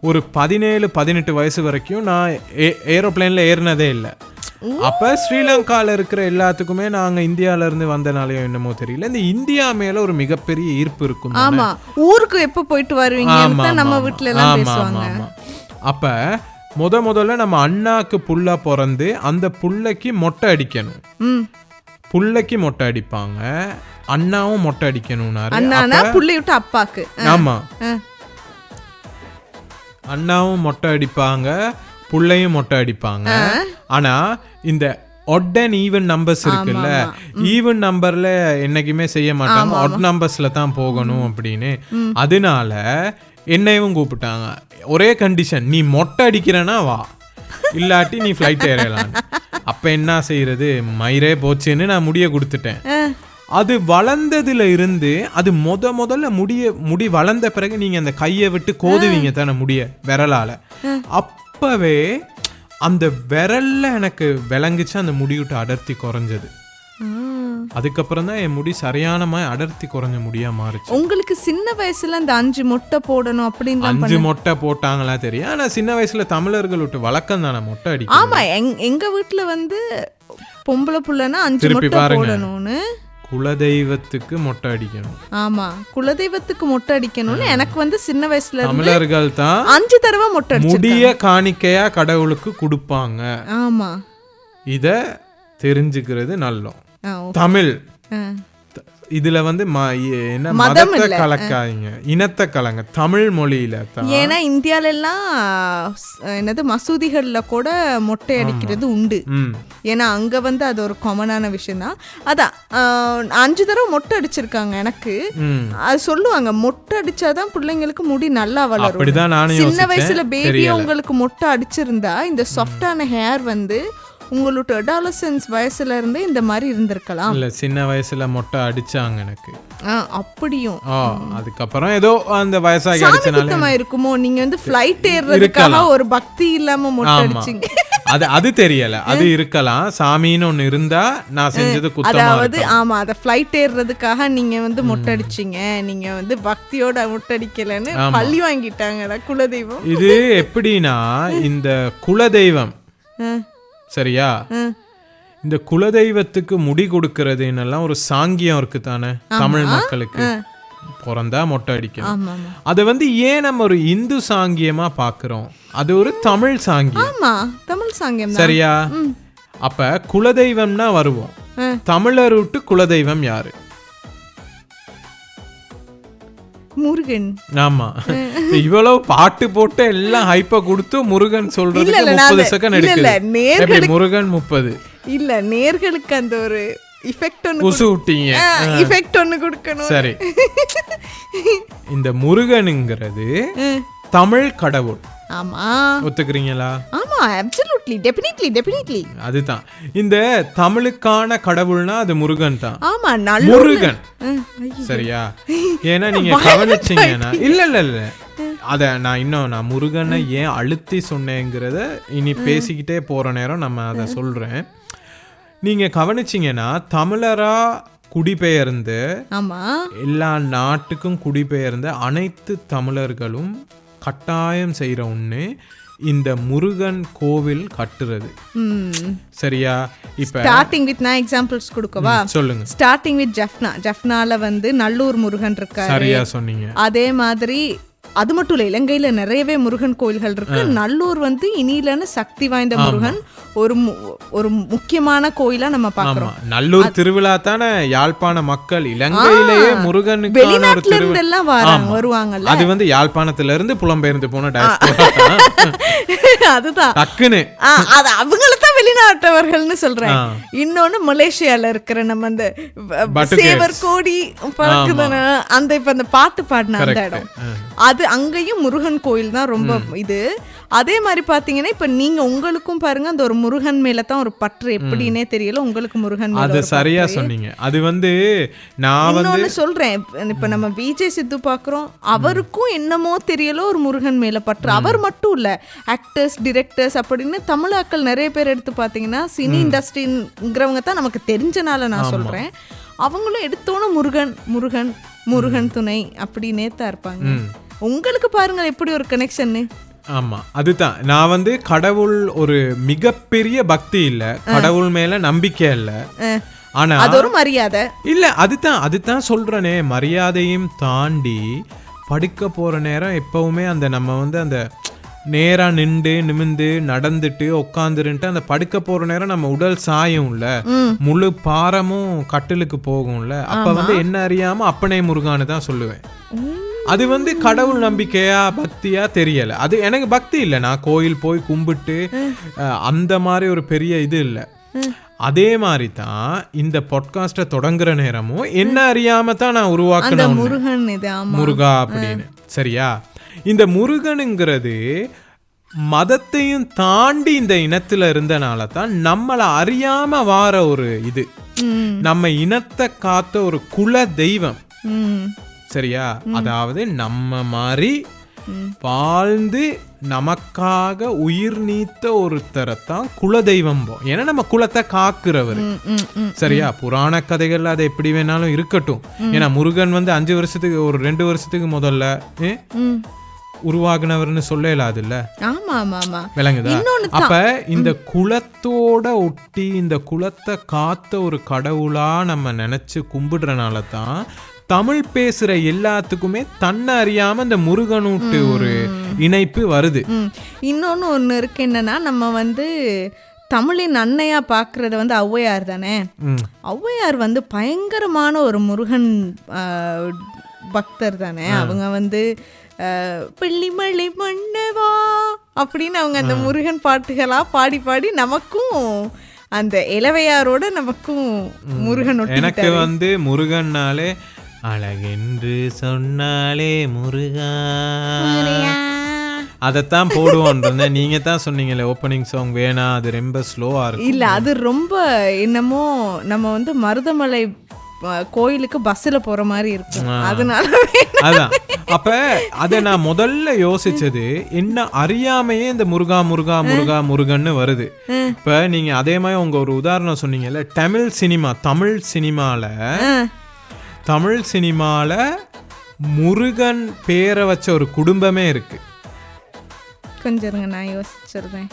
ஒரு 17-18 வயசு வரைக்கும் நான் ஏரோப்ளேன்ல ஏறினதே இல்லை. அப்ப ஸ்ரீலங்கால இருக்கிற எல்லாத்துக்குமே நாங்க இந்தியால இருந்து வந்தனாலயோ என்னமோ தெரியல, இந்த இந்தியா மேல ஒரு மிகப்பெரிய ஈர்ப்பு இருக்கும். ஆமா, ஊருக்கு எப்ப போயிட்டு வருவீங்க நம்ம வீட்டுல எல்லாம் பேசுவாங்க. அப்ப முதல்ல நம்ம அண்ணாக்கு புள்ள பிறந்து அந்த புள்ளைக்கு மொட்டை அடிக்கணும். புள்ளைக்கு மொட்டை அடிப்பாங்க, அண்ணாவும் மொட்டை அடிக்கணும்னாரு. அண்ணானா புள்ளை விட்டு அப்பாக்கு. ஆமா, அண்ணாவும் மொட்டை அடிப்பாங்க, புள்ளையும் மொட்டை அடிப்பாங்க. ஆனா இந்த ஒட் அண்ட் ஈவன் நம்பர்ஸ் இருக்குல்ல, ஈவன் நம்பர்ல என்னைக்குமே செய்ய மாட்டாங்க, ஒட் நம்பர்ஸ்ல தான் போகணும் அப்படின்னு. அதனால என்னையும் கூப்பிட்டாங்க. ஒரே கண்டிஷன், நீ மொட்டை அடிக்கிறனா வா, இல்லாட்டி நீ ஃப்ளைட் ஏறலாம். அப்ப என்ன செய்யறது, மயிரே போச்சுன்னு நான் முடிய கொடுத்துட்டேன். அது வளர்ந்ததுல இருந்து அது முதல்ல முடி வளர்ந்த பிறகு நீங்க அந்த கையை விட்டு கோதுவீங்க தானே முடிய விரலால. அப்பவே அந்த விரல்ல எனக்கு விளங்குச்சு அந்த முடி விட்டு அடர்த்தி குறைஞ்சது. அதுக்கப்புறம் தான் என் முடி சரியான மாதிரி அடர்த்தி குறைஞ்ச முடியா மாறுச்சு. உங்களுக்கு சின்ன வயசுல இந்த 5 மொட்டை போடணும் அப்படின்னு 5 மொட்டை போட்டாங்களா தெரியும், ஆனா சின்ன வயசுல தமிழர்கள் விட்டு வழக்கம் தானே மொட்டை அடி. ஆமா, எங்க வீட்டுல வந்து பொம்பளை புள்ளனா 5 மொட்டை போடணும்னு, குலதெய்வத்துக்கு மொட்டை அடிக்கணும். ஆமா, குலதெய்வத்துக்கு மொட்டை அடிக்கணும்னு எனக்கு வந்து சின்ன வயசுல தமிழர்கள் தான் 5 தடவை மொட்டை முடிய காணிக்கையா கடவுளுக்கு கொடுப்பாங்க. ஆமா, இத தெரிஞ்சுக்கிறது நல்லோம். தமிழ் இதுல வந்து என்ன மதத்தை கலக்காதீங்க, இனத்தை கலங்க, தமிழ் மொழியில தான். ஏன்னா இந்தியால எல்லாம் என்னது மசூதிகள்ல கூட மொட்டை அடிக்கிறது உண்டு. ஏன்னா அங்க வந்து அது ஒரு காமனான விஷயம் தான். அதான் 5 தடவை மொட்டை அடிச்சிருக்காங்க எனக்கு. அது சொல்லுவாங்க மொட்டை அடிச்சாதான் பிள்ளைங்களுக்கு முடி நல்லா வளரும். அப்படிதான் நானும் சின்ன வயசுல பேபியா உங்களுக்கு மொட்டை அடிச்சிருந்தா இந்த சாஃப்டான ஹேர் வந்து உங்களோட அடாலசன்ஸ் வயசுல இருந்தே இந்த மாதிரி இருந்திருக்கலாம். இல்ல சின்ன வயசுல மொட்டை அடிச்சாங்க எனக்கு. அப்படியும் அதுக்கப்புறம் ஏதோ அந்த வயசாகி அடிச்சனால இருக்குமோ. நீங்க வந்து ஃளைட் ஏறதுக்காக ஒரு பக்தி இல்லாம மொட்டை அடிச்சீங்க. அது தெரியல, அது இருக்கலாம். சாமின்னு ஒண்ணு இருந்தா நான் செஞ்சது குத்தமா. அதாவது ஆமா, அத ஃளைட் ஏறதுக்காக நீங்க வந்து மொட்டை அடிச்சீங்க, நீங்க வந்து பக்தியோட மொட்டை அடிக்கலன்னு பள்ளி வாங்கிட்டாங்கடா குலதெய்வம். இது எப்படின்னா இந்த குலதெய்வம் சரியா, இந்த குலதெய்வத்துக்கு முடி கொடுக்கறதுன்னெல்லாம் ஒரு சாங்கியம் இருக்கு தானே தமிழ் மக்களுக்கு. பிறந்தா மொட்டை அடிக்கணும். அதை வந்து ஏன் நம்ம ஒரு இந்து சாங்கியமா பாக்குறோம்? அது ஒரு தமிழ் சாங்கியம். தமிழ் சாங்கியம் சரியா? அப்ப குலதெய்வம்னா வருவோம். தமிழர் விட்டு குலதெய்வம் யாரு? முருகன். ஆமா, இவ்வளவு பாட்டு போட்டு எல்லாம் ஹைப்ப கொடுத்து முருகன் சொல்றதுக்கு 30 செகண்ட் எடுக்குது. முருகன் 30 இல்ல, நேர்களுக்கு அந்த ஒரு எஃபெக்ட் ஒன்னு உசு விட்டீங்க, எஃபெக்ட் ஒன்னு கொடுக்கணும். சரி, இந்த முருகனுங்கிறது தமிழ் கடவுள். ஆமா, ஒத்துக்கிறீங்களா? ஆமா, அப்சல்யூட்லி, டெஃபினெட்லி. அதுதான் இந்த தமிழுக்கான கடவுள்னா அது முருகன் தான். ஆமா, முருகன். சரியா? ஏன்னா நீங்க கவனிச்சீங்கன்னா இல்ல அத நான் முருகனை ஏன் அழுத்தி சொன்னேங்கிறத இனி பேசிக்கிட்டே போற நேரம் நம்ம அதை சொல்றேன். நீங்க கவனிச்சீங்கன்னா தமிழரா குடிபெயர்ந்து எல்லா நாட்டுக்கும் குடிபெயர்ந்த அனைத்து தமிழர்களும் கட்டாயம் செய்யற ஒண்ணு இந்த முருகன் கோவில் கட்டுறது. சரியா? இப்ப ஸ்டார்டிங் வித் நான் எக்ஸாம்பிள்ஸ் கொடுக்கவா? சொல்லுங்க. ஸ்டார்டிங் வித் ஜஃப்னால வந்து நல்லூர் முருகன் இருக்காரு. சரியா சொன்னீங்க. அதே மாதிரி அது மட்டும் இல்ல, இலங்கையில நிறையவே முருகன் கோயில்கள் இருக்கு. நல்லூர் வந்து இனியிலான சக்தி வாய்ந்த முருகன் ஒரு முக்கியமான கோயிலா நம்ம பாக்குறோம். நல்லூர் திருவிழா தானே யாழ்ப்பாண மக்கள் இலங்கையிலேயே முருகனுக்கு வெளிநாட்டுல இருந்து எல்லாம் வருவாங்கல்ல. அது வந்து யாழ்ப்பாணத்துல இருந்து புலம்பெயர்ந்து போன அதுதான் டக்குன்னு அது அவங்களதான் வெளிநாட்டவர்கள்னு சொல்றேன். இன்னொன்னு மலேசியால இருக்கிற நம்ம அந்த சேவர் கோடி பறக்குதான அந்த இப்ப அந்த பாட்டு பாடின அந்த இடம், அது அங்கேயும் முருகன் கோயில் தான் ரொம்ப இது. அதே மாதிரி பாத்தீங்கன்னா இப்ப நீங்க உங்களுக்கும் பாருங்க அந்த ஒரு முருகன் மேல தான் ஒரு பற்று, எப்படின்னே தெரியல உங்களுக்கு முருகன் மேல. அது சரியா சொன்னீங்க. அது வந்து நான் வந்து சொல்றேன், இப்ப நம்ம விஜய் சித்து பாக்குறோம், அவருக்கும் என்னமோ தெரியல ஒரு முருகன் மேல பற்று. அவர் மட்டும் இல்ல, ஆக்டர்ஸ், டிரெக்டர்ஸ் அப்படின்னு தமிழாக்கள் நிறைய பேர் எடுத்து பாத்தீங்கன்னா சினி இண்டஸ்ட்ரிங்கிறவங்க தான் நமக்கு தெரிஞ்சனால நான் சொல்றேன், அவங்களும் எடுத்தோன்னு முருகன் முருகன் முருகன் துணை அப்படின்னே தான் இருப்பாங்க. உங்களுக்கு பாருங்க எப்படி ஒரு கனெக்ஷன். ஆமா, அதுதான் நான் வந்து கடவுள் ஒரு மிகப்பெரிய பக்தி இல்ல, கடவுள் மேல நம்பிக்கை இல்ல, ஆனா அது ஒரு மரியாதை இல்ல. அதுதான் சொல்றேனே, மரியாதையும் தாண்டி படுக்க போற நேரம் எப்பவுமே அந்த நம்ம வந்து அந்த நேரா நிமிந்து நடந்துட்டு உட்காந்துருன்ட்டு அந்த படுக்க போற நேரம் நம்ம உடல் சாயும்ல, முழு பாரமும் கட்டிலுக்கு போகும்ல, அப்ப வந்து என்ன அறியாம அப்பனே முருகான்னு தான் சொல்லுவேன். அது வந்து கடவுள் நம்பிக்கையா பக்தியா தெரியல. அது எனக்கு பக்தி இல்லை, நான் கோயில் போய் கும்பிட்டு அந்த மாதிரி ஒரு பெரிய இது இல்லை. அதே மாதிரி தான் இந்த பாட்காஸ்ட தொடங்குற நேரமும் என்ன அறியாம தான் நான் உருவாக்கின முருகா அப்படின்னு. சரியா? இந்த முருகனுங்கிறது மதத்தையும் தாண்டி இந்த இனத்துல இருந்தனால தான் நம்மளை அறியாம வார ஒரு இது, நம்ம இனத்தை காத்த ஒரு குல தெய்வம். சரியா? அதாவது நம்ம மாதிரி வாழ்ந்து நமக்காக உயிர் நீத்த ஒருத்தரைத்தான் குலதெய்வம். ஏன்னா நம்ம குலத்தை காக்குறவர். சரியா? புராண கதைகள் அது எப்படி வேணாலும் இருக்கட்டும். ஏன்னா முருகன் வந்து 5 வருஷத்துக்கு ஒரு 2 வருஷத்துக்கு முதல்ல உருவாகினவர்னு சொல்லலாது இல்ல, விளங்குதா? அப்ப இந்த குலத்தோட ஒட்டி இந்த குலத்தை காத்த ஒரு கடவுளா நம்ம நினைச்சு கும்பிடுறனால தான் தமிழ் பேசுற எல்லாத்துக்குமே தன்னை அறியாம இந்த முருகனூட்டு ஒரு இணைப்பு வருது. இன்னொன்னு ஒண்ணு இருக்கு, என்னன்னா நம்ம வந்து தமிழின் அன்னையா பார்க்கறது வந்து ஔவையார் தானே. ஔவையார் வந்து பயங்கரமான ஒரு முருகன் பக்தர் தானே. அவங்க வந்து பிள்ளிமலை மன்னவா அப்படின்னு அவங்க அந்த முருகன் பாட்டுகளா பாடி பாடி நமக்கும் அந்த இளவையாரோட நமக்கும் முருகன். எனக்கு வந்து முருகன்னாலே அழகென்று சொன்னாலே முருகா அதைத்தான் போடுவோன்ற. நீங்க தான் சொன்னீங்களே ஓப்பனிங் சாங் வேணா, அது ரொம்ப ஸ்லோவா இருக்கு. இல்ல அது ரொம்ப என்னமோ நம்ம வந்து மருதமலை கோயிலுக்கு பஸ்ல போற மாதிரி இருக்கும், அதனால அதான். அப்ப அத நான் முதல்ல யோசிச்சது என்ன, அறியாமையே இந்த முருகா முருகா முருகா முருகன்னு வருது. இப்ப நீங்க அதே மாதிரி உங்க ஒரு உதாரணம் சொன்னீங்கல்ல, தமிழ் சினிமால முருகன் பேரை வச்ச ஒரு குடும்பமே இருக்கு. கொஞ்சம் இருங்க, நான் யோசிச்சிருந்தேன்.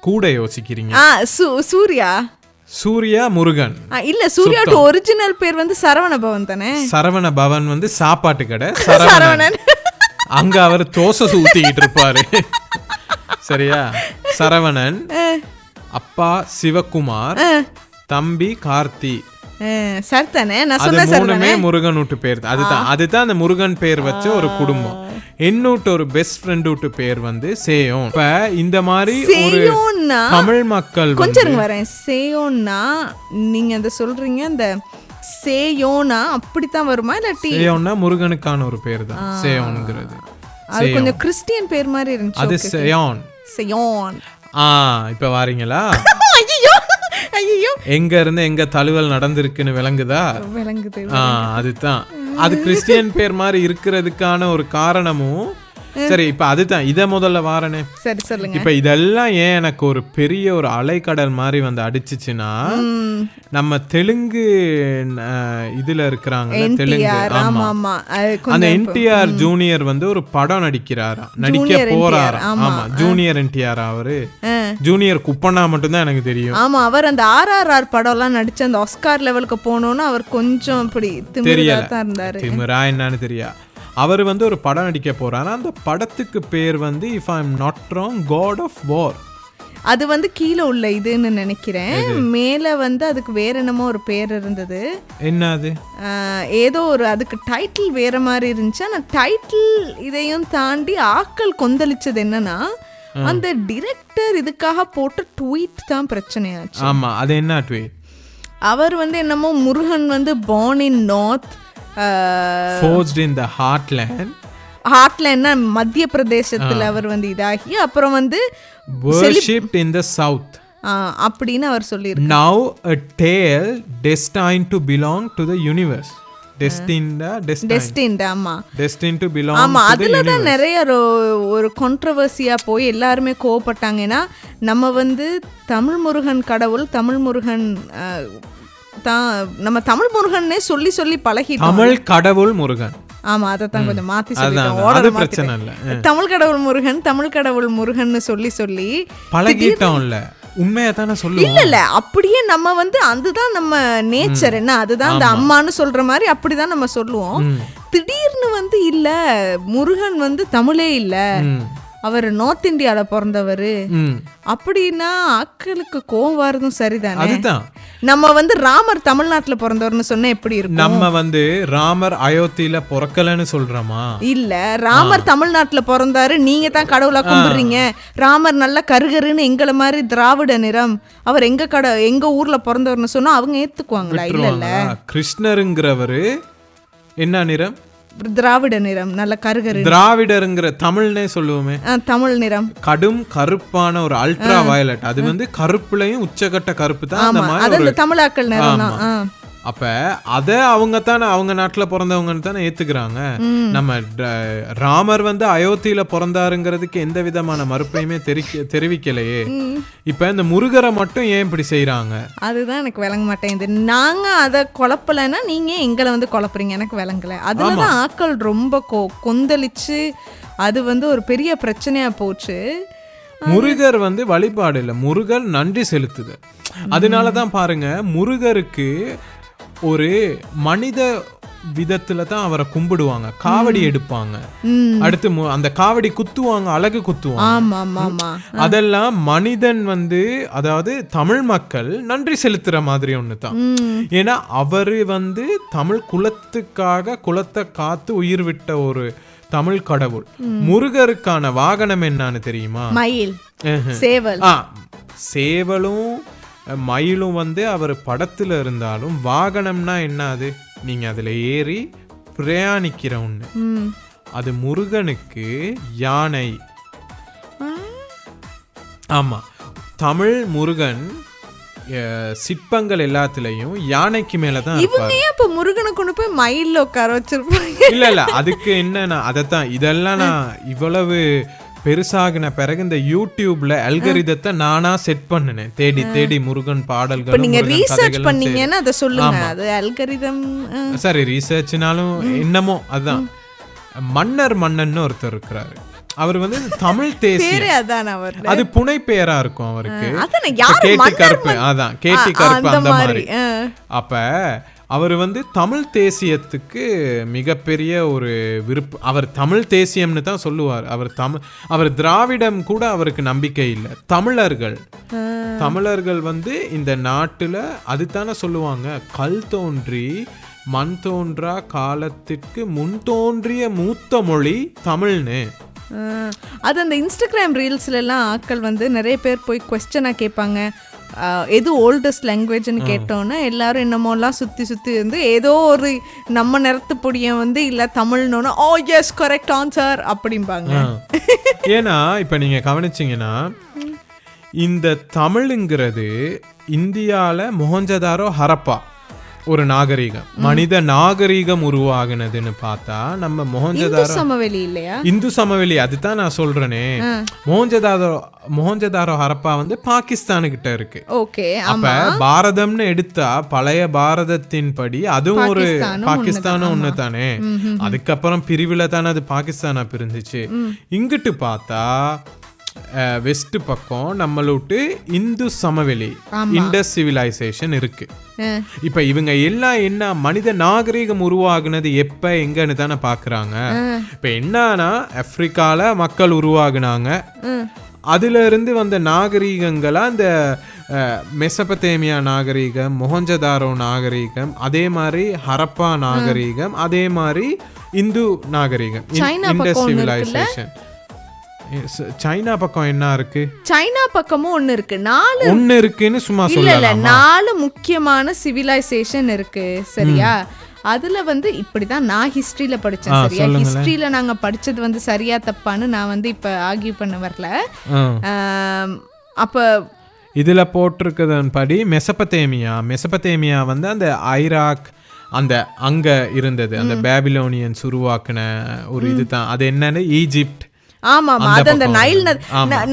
கூட யோசிக்கிறீங்க. சூர்யா முருகன் இல்ல, சூர்யாவோட ஒரிஜினல் பேர் வந்து சரவண பவன் தானே. சரவண பவன் வந்து சாப்பாட்டு கடை சரவணன். அங்க அவர் தோசை ஊத்திக்கிட்டு இருப்பாரு. சரியா? சரவணன், அப்பா சிவகுமார், தம்பி கார்த்தி. சரிதானே, நான் அது சொன்ன மூணுமே முருகன் வீட்டு பேர். அதுதான் அந்த முருகன் பேர் வச்ச ஒரு குடும்பம். என்னூட்டு ஒரு பெஸ்ட் ஃப்ரெண்ட் வீட்டு பேர் வந்து சேயோன். இப்ப இந்த மாதிரி ஒரு தமிழ் மக்கள் கொஞ்சம் வரேன். சேயோன்னா நீங்க அந்த சொல்றீங்க, அந்த சேயோனா அப்படித்தான் வருமா இல்லாட்டி? சேயோன்னா முருகனுக்கான ஒரு பேர் தான் சேயோன்ங்கிறது. அது கொஞ்சம் கிறிஸ்டியன் பேர் மாதிரி இருந்துச்சு. அது சேயோன். இப்ப வாரீங்களா? ஐயோ, எங்க இருந்து எங்க தழுவல் நடந்திருக்குன்னு விளங்குதா? விளங்குது. அதுதான், அது கிறிஸ்டியன் பேர் மாதிரி இருக்கிறதுக்கான ஒரு காரணமும். சரி, இப்ப அதுதான் இத முதல்ல வாரனே. சரி சொல்லுங்க. இப்ப இதெல்லாம் ஏன் எனக்கு ஒரு பெரிய ஒரு அலைக்கடல் மாதிரி வந்து அடிச்சுச்சுன்னா, நம்ம தெலுங்கு இதுல இருக்கிறாங்க தெலுங்கு. ஆமா, அந்த என்டிஆர் ஜூனியர் வந்து ஒரு படம் நடிக்க போறாரா. ஆமா, ஜூனியர் என்டிஆர். அவரு ஜூனியர் குப்பண்ணா மட்டும் தான் எனக்கு தெரியும். ஆமா, அவர் அந்த RRR படம் எல்லாம் நடிச்சு அந்த ஆஸ்கார் லெவலுக்கு போனோம்னு அவர் கொஞ்சம் இப்படி திமிரா தான் இருந்தாரு. திமிரா என்னன்னு தெரியா. அவர் வந்து ஒரு படம் நடிக்க போறாரு. அந்த படத்துக்கு பேர் வந்து if I am not wrong god of war. அது வந்து கீழே உள்ள இதுன்னு நினைக்கிறேன். மேல வந்து அதுக்கு வேற என்னமோ ஒரு பேர் இருந்தது. என்ன அது? ஏதோ ஒரு அதுக்கு டைட்டில் வேற மாதிரி இருந்துச்சு. ஆனா டைட்டில் இதையும் தாண்டி ஆக்கள் கொந்தளிச்சது என்னன்னா, அந்த டிரெக்டர் இதுக்காக போட்ட ட்வீட் தான் பிரச்சனையாச்சு. ஆமா, அது என்ன ட்வீட்? அவர் வந்து என்னமோ முருகன் வந்து born in north, forged in the ஹார்ட்லேண்ட்னா மத்திய பிரதேசத்துல அவர் வந்து இதாகி அப்புறம் வந்து worshipped in the south அப்படின்னு அவர் சொல்லியிருக்கார். Now a tale destined to belong to the universe. Destined ஆமா, destined to belong ஆமா. to the அதுல தான் universe. நிறைய ஒரு கான்ட்ரோவர்சியா போய் எல்லாருமே கோவப்பட்டாங்க. ஏன்னா நம்ம வந்து தமிழ் முருகன் கடவுள், தமிழ் முருகன் தான் நம்ம தமிழ் முருகன்னே சொல்லி சொல்லி பழகிட்டோம். தமிழ் கடவுள் முருகன். ஆமா, அதைத்தான் கொஞ்சம் மாத்தி சொல்லிட்டோம். அது பிரச்சனை இல்ல. தமிழ் கடவுள் முருகன் சொல்லி பழகிட்டோம்ல. உண்மையா தானே சொல்லுவோம். இல்ல அப்படியே நம்ம வந்து அதுதான் நம்ம நேச்சர். என்ன, அதுதான் அந்த அம்மான்னு சொல்ற மாதிரி அப்படிதான் நம்ம சொல்லுவோம். திடீர்னு வந்து இல்ல முருகன் வந்து தமிழே இல்ல, அவர் நார்த் இந்தியால பிறந்தவர் அப்படின்னா ஆக்களுக்கு கோவம் வரதும் சரிதானே. அதுதான் நம்ம வந்து ராமர் தமிழ்நாட்டுல பிறந்தவர்னு சொன்னா எப்படி இருக்கும்? நம்ம வந்து ராமர் அயோத்தியில பிறக்கலன்னு சொல்றோமா? இல்ல, ராமர் தமிழ்நாட்டுல பிறந்தாரு, நீங்க தான் கடவுளா கும்பிடுறீங்க. ராமர் நல்ல கருகருன்னு எங்களை மாதிரி திராவிட நிறம், அவர் எங்க ஊர்ல பிறந்தவர்னு சொன்னா அவங்க ஏத்துக்குவாங்களா? இல்ல, கிருஷ்ணருங்கிறவரு என்ன நிறம்? திராவிட நிறம், நல்ல கருகரு. திராவிடருங்கிற தமிழ்னே சொல்லுவோமே, தமிழ் நிறம் கடும் கருப்பான ஒரு அல்ட்ரா வயலட். அது வந்து கருப்புலயும் உச்சகட்ட கருப்பு தான். அந்த மாதிரி தமிழாக்கள் நிறம் தான். அப்ப அத அவங்க நாட்டுல பிறந்தவங்கன்னு தானே ஏத்துக்கிறாங்க. நம்ம ராமர் வந்து அயோத்தியில பிறந்தாருங்கிறதுக்கு எந்த விதமான மறுப்பையுமே தெரிவிக்கலையே. இப்ப இந்த முருகரை மட்டும் ஏன் இப்படி செய்யறாங்க? அதுதான் எனக்கு விளங்க மாட்டேங்குது. நாங்க அதை குழப்பலைன்னா நீங்க எங்களை வந்து குழப்பறீங்க, எனக்கு விளங்கல. அதுலதான் ஆக்கள் ரொம்ப கொந்தளிச்சு அது வந்து ஒரு பெரிய பிரச்சனையா போச்சு. முருகர் வந்து வழிபாடு இல்ல, முருகர் நன்றி செலுத்துது. அதனாலதான் பாருங்க, முருகருக்கு ஒரு மனித விதத்துல தான் அவரை கும்பிடுவாங்க. காவடி எடுப்பாங்க, அடுத்து அந்த காவடி குத்துவாங்க, அழகு குத்துவாங்க. ஆமா ஆமா ஆமா. அதெல்லாம் மனிதன் வந்து, அதாவது தமிழ் மக்கள் நன்றி செலுத்துற மாதிரி ஒண்ணுதான். ஏன்னா அவரு வந்து தமிழ் குலத்துக்காக குலத்தை காத்து உயிர் விட்ட ஒரு தமிழ் கடவுள். முருகருக்கான வாகனம் என்னன்னு தெரியுமா? மயில், சேவல். சேவலும் மயிலும் வந்து அவர் படத்துல இருந்தாலும் வாகனம்னா என்ன? அது நீங்க அதுல ஏறி பிரயாணிக்கிற ஒண்ணு. அது முருகனுக்கு யானை. ஆமா, தமிழ் முருகன் சிற்பங்கள் எல்லாத்துலயும் யானைக்கு மேலதான் இருப்பாரு. இப்ப முருகனை கொண்டு போய் மயில்ல உட்கார வச்சிருப்பாங்க. இல்ல அதுக்கு என்னன்னா அதத்தான், இதெல்லாம் நான் இவ்வளவு பெருசாகின பிறகு இந்த யூடியூப்ல அல்கரிதத்தை நானா செட் பண்ணினேன், தேடி தேடி முருகன் பாடல்கள். நீங்க ரீசர்ச் பண்ணீங்கன்னா அதை சொல்லுங்க. அது அல்கரிதம். சரி, ரீசர்ச்னாலும் என்னமோ அதுதான். மன்னன் ஒருத்தர் இருக்கிறாரு. அவர் வந்து தமிழ் தேசியம், அது புனை பெயரா இருக்கும் அவருக்கு. கேட்டி கருப்பு, அதான் கேட்டி கருப்பு அந்த மாதிரி. அப்ப அவர் வந்து தமிழ் தேசியத்துக்கு மிகப்பெரிய ஒரு விருப்பம். அவர் தமிழ் தேசியம்னு தான் சொல்லுவார். அவர் திராவிடம் கூட அவருக்கு நம்பிக்கை இல்லை. தமிழர்கள் வந்து இந்த நாட்டுல அதுதானே சொல்லுவாங்க, கல் தோன்றி மண் தோன்றா காலத்திற்கு முன் தோன்றிய மூத்த மொழி தமிழ்னு. அது அந்த இன்ஸ்டாகிராம் ரீல்ஸ்ல எல்லாம் ஆட்கள் வந்து நிறைய பேர் போய் கொஸ்டினா கேட்பாங்க, எது ஓல்டஸ்ட் லாங்குவேஜ்னு கேட்டோன்னா எல்லாரும் என்னமோலாம் சுற்றி இருந்து ஏதோ ஒரு நம்ம நிறத்து பொடியை வந்து இல்லை தமிழ்னோன்னா ஓ எஸ் கரெக்ட் ஆன்சர் அப்படிம்பாங்க. ஏன்னா இப்போ நீங்கள் கவனிச்சிங்கன்னா இந்த தமிழுங்கிறது இந்தியாவில் மொஹஞ்சதாரோ ஹரப்பா ஒரு நாகரீகம், மனித நாகரீகம் உருவாகுனதுன்னு பார்த்தா நம்ம மொஹஞ்சதாரோ சமவெளி இல்லையா, இந்து சமவெளி. அதுதான் நான் சொல்றேனே. மொஹஞ்சதாரோ ஹரப்பா வந்து பாகிஸ்தானுக்கிட்ட இருக்கு. ஓகே. அப்ப பாரதம்னு எடுத்தா பழைய பாரதத்தின் படி அதுவும் ஒரு பாகிஸ்தானும் ஒண்ணு தானே. அதுக்கப்புறம் பிரிவுல தானே அது பாகிஸ்தானா பிரிஞ்சிச்சு. இங்கிட்டு பார்த்தா வெஸ்ட் பக்கம் நம்மளோட்டு இந்து சமவெளி, இண்டஸ் சிவிலைசேஷன் இருக்கு. இப்ப இவங்க எல்லாம் என்ன மனித நாகரீகம் உருவாகுனது எப்ப எங்கன்னு தானே பாக்குறாங்க. இப்ப என்னன்னா ஆப்பிரிக்கால மக்கள் உருவாகுனாங்க, அதுல இருந்து வந்த நாகரீகங்களா இந்த மெசபத்தேமியா நாகரீகம், மொஹஞ்சதாரோ நாகரீகம், அதே மாதிரி ஹரப்பா நாகரீகம், அதே மாதிரி இந்து நாகரீகம், இண்டஸ் சிவிலைசேஷன். சைனா பக்கம் என்ன இருக்கு? சைனா பக்கமும் ஒன்னு இருக்கு, ஒன்னு இருக்குன்னு சும்மா சொல்லலாம். 4 முக்கியமான சிவிலைசேஷன் இருக்கு சரியா. அதுல வந்து இப்படிதான் நான் ஹிஸ்டரியில படிச்சேன் சரியா. ஹிஸ்டரியில நாங்க படிச்சது வந்து சரியா தப்பான்னு நான் வந்து இப்ப ஆர்கியூ பண்ண வரல. அப்ப இதுல போட்டிருக்கதன் படி மெசபத்தேமியா வந்து அந்த ஐராக் அந்த அங்க இருந்தது, அந்த பேபிலோனியன்ஸ் உருவாக்குன ஒரு இதுதான். அது என்னன்னு ஈஜிப்ட். ஆமா, அது அந்த நைல்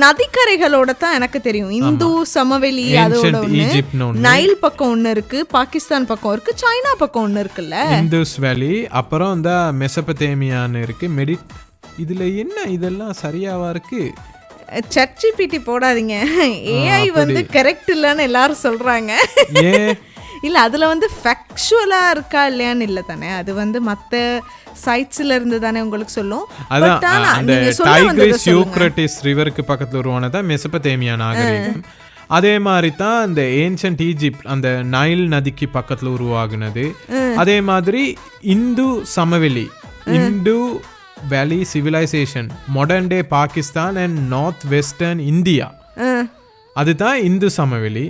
நதிக்கரைகளோட தான் எனக்கு தெரியும். இந்து சமவெளி அதோட ஒண்ணு, நைல் பக்கம் ஒண்ணு இருக்கு, பாகிஸ்தான் பக்கம் இருக்கு, சைனா பக்கம் ஒண்ணு இருக்குல்ல, இந்துஸ் வேலி, அப்புறம் இந்த மெசபத்தேமியான்னு இருக்கு. இதுல என்ன இதெல்லாம் சரியாவா இருக்கு? ChatGPT போடாதீங்க, AI வந்து கரெக்ட் இல்லன்னு எல்லாரும் சொல்றாங்க. இல்ல அதுல வந்து ஃபேக்சுவலா இருக்கா இல்லையான்னு இல்ல தானே, அது வந்து மத்த சைட்ஸ்ல இருந்து தானே உங்களுக்கு சொல்லும். அதான் அந்த டைக்ரிஸ் யூக்ரட்டிஸ் ரிவருக்கு பக்கத்துல உருவானதா மெசபத்தேமியா நாகரிகம். அதே மாதிரி தான் இந்த ஏன்ஷியன்ட் ஈஜிப்ட் அந்த நைல் நதிக்கு பக்கத்துல உருவாகுனது. அதே மாதிரி இந்து சமவெளி, Indus valley civilization, modern day Pakistan and north western India, அதுதான் இந்து சமவெளி.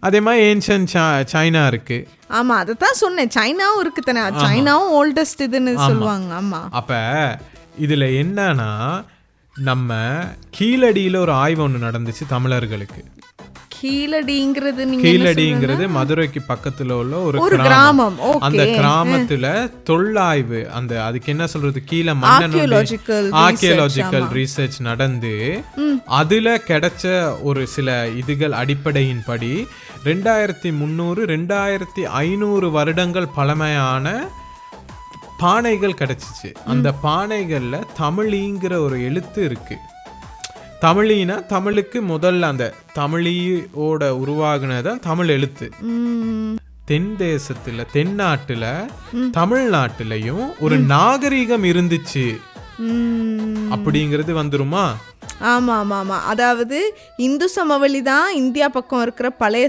அதே மாதிரி ஏன்ஷியன்ட் சைனா இருக்கு. ஆமா, அதுதான் சொன்னேன், சைனாவும் இருக்கு தானே, சைனாவும் ஓல்டஸ்ட் இதுன்னு சொல்லுவாங்க. ஆமா. அப்ப இதுல என்னன்னா நம்ம கீழடியில ஒரு ஆய்வு ஒண்ணு நடந்துச்சு தமிழர்களுக்கு. கீழடிங்கிறது மதுரைக்கு பக்கத்துல உள்ள ஒரு கிராமம். அந்த கிராமத்துல தொல்லாய்வு, அந்த அதுக்கு என்ன சொல்றது, கீழே ஆர்கியாலஜிக்கல் ரிசர்ச் நடந்து அதுல கிடைச்ச ஒரு சில இதுகள் அடிப்படையின் படி 2300-2500 வருடங்கள் பழமையான பானைகள் கிடைச்சிச்சு. அந்த பானைகள்ல தமிழிங்கிற ஒரு எழுத்து இருக்கு. தமிழினா தமிழுக்கு முதல்ல அந்த தமிழியோட உருவாகுனதான் தமிழ் எழுத்து. தென் தேசத்துல தென்னாட்டுல தமிழ்நாட்டுலயும் ஒரு நாகரிகம் இருந்துச்சு அப்படிங்கிறது வந்துருமா? ஆமா ஆமா ஆமா. அதாவது இந்து சமவெளி தான் இந்தியா பக்கம் இருக்கிற பழைய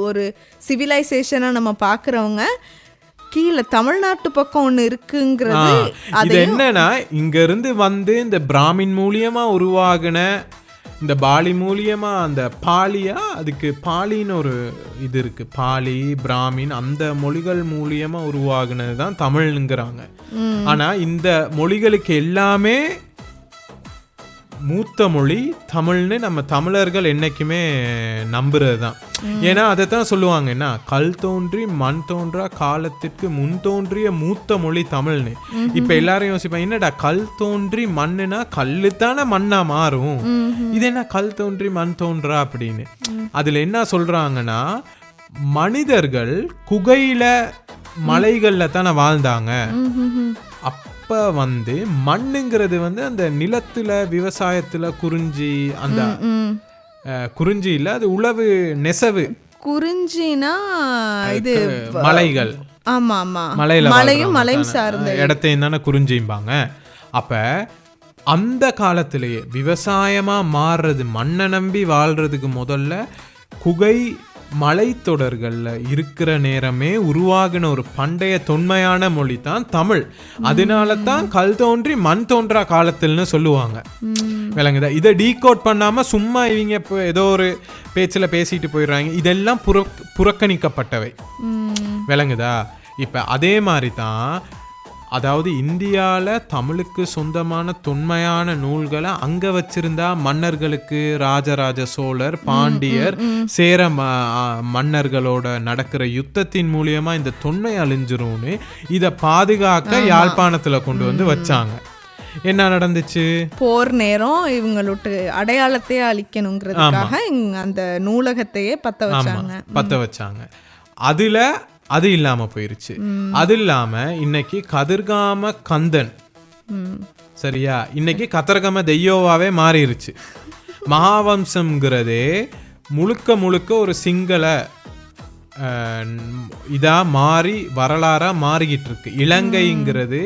ஒரு சிவிலைசேஷனை நம்ம பார்க்குறவங்க, கீழே தமிழ்நாட்டு பக்கம் ஒன்று இருக்குங்கிறது. இது என்னன்னா இங்க இருந்து வந்து இந்த பிராமின் மூலியமா உருவாகின இந்த பாலி மூலியமா அந்த பாலியா, அதுக்கு பாலின்னு ஒரு இது இருக்கு, பாலி பிராமின் அந்த மொழிகள் மூலியமா உருவாகினது தான் தமிழ்ங்கிறாங்க. ஆனா இந்த மொழிகளுக்கு எல்லாமே மூத்த மொழி தமிழ்னு நம்ம தமிழர்கள் என்னைக்குமே நம்புறது தான். ஏன்னா அதைத்தான் சொல்லுவாங்க, என்ன கல் தோன்றி மண் தோன்றா காலத்திற்கு முன் தோன்றிய மூத்த மொழி தமிழ்னு. இப்ப எல்லாரும் யோசிப்பாங்க, என்னடா கல் தோன்றி மண்ணுனா கல்லு தானே மண்ணா மாறும், இது என்ன கல் தோன்றி மண் தோன்றா அப்படின்னு. அதுல என்ன சொல்றாங்கன்னா, மனிதர்கள் குகையில மலைகள்ல தானே வாழ்ந்தாங்க. அப்ப வந்து மண்ணுங்கிறது வந்து அந்த நிலத்துல விவசாயத்துல குறிஞ்சி, அந்த குறிஞ்சி இல்ல, அது உழவு நெசவு. குறிஞ்சினா இது மலைகள். ஆமா ஆமா, மலையும் மலையும் சார்ந்த இடத்தையும் தானே குறிஞ்சிம்பாங்க. அப்ப அந்த காலத்திலேயே விவசாயமா மாறுறது, மண்ணை நம்பி வாழ்றதுக்கு முதல்ல குகை மலைத்தொடர்கள்ல இருக்கிற நேரமே உருவாகின ஒரு பண்டைய தொன்மையான மொழி தான் தமிழ். அதனால தான் கல் தோன்றி மண் தோன்றா காலத்தில்னு சொல்லுவாங்க. விளங்குதா? இதை டீகோட் பண்ணாம சும்மா இவங்க இப்போ ஏதோ ஒரு பேச்சுல பேசிட்டு போயிடுறாங்க. இதெல்லாம் புறக்கணிக்கப்பட்டவை. விளங்குதா? இப்ப அதே மாதிரி தான், அதாவது இந்தியாவில் தமிழுக்கு சொந்தமான தொன்மையான நூல்களை அங்கே வச்சிருந்தா மன்னர்களுக்கு ராஜராஜ சோழர், பாண்டியர், சேர மன்னர்களோட நடக்கிற யுத்தத்தின் மூலியமா இந்த தொன்மை அழிஞ்சிரும்னு இதை பாதுகாக்க யாழ்ப்பாணத்தில் கொண்டு வந்து வச்சாங்க. என்ன நடந்துச்சு? போர் நேரம் இவங்களோட அடையாளத்தையே அழிக்கணுங்கிறதுக்காக அந்த நூலகத்தையே பத்த வச்சாங்க. அதுல அது இல்லாம போயிருச்சு. அது இல்லாம இன்னைக்கு கதிர்காம கந்தன், சரியா, இன்னைக்கு கதிர்காம தெய்யோவாவே மாறிடுச்சு. மகாவம்சம்ங்கிறதே முழுக்க முழுக்க ஒரு சிங்கள இதா மாறி வரலாறா மாறிக்கிட்டு இருக்கு. இலங்கைங்கிறது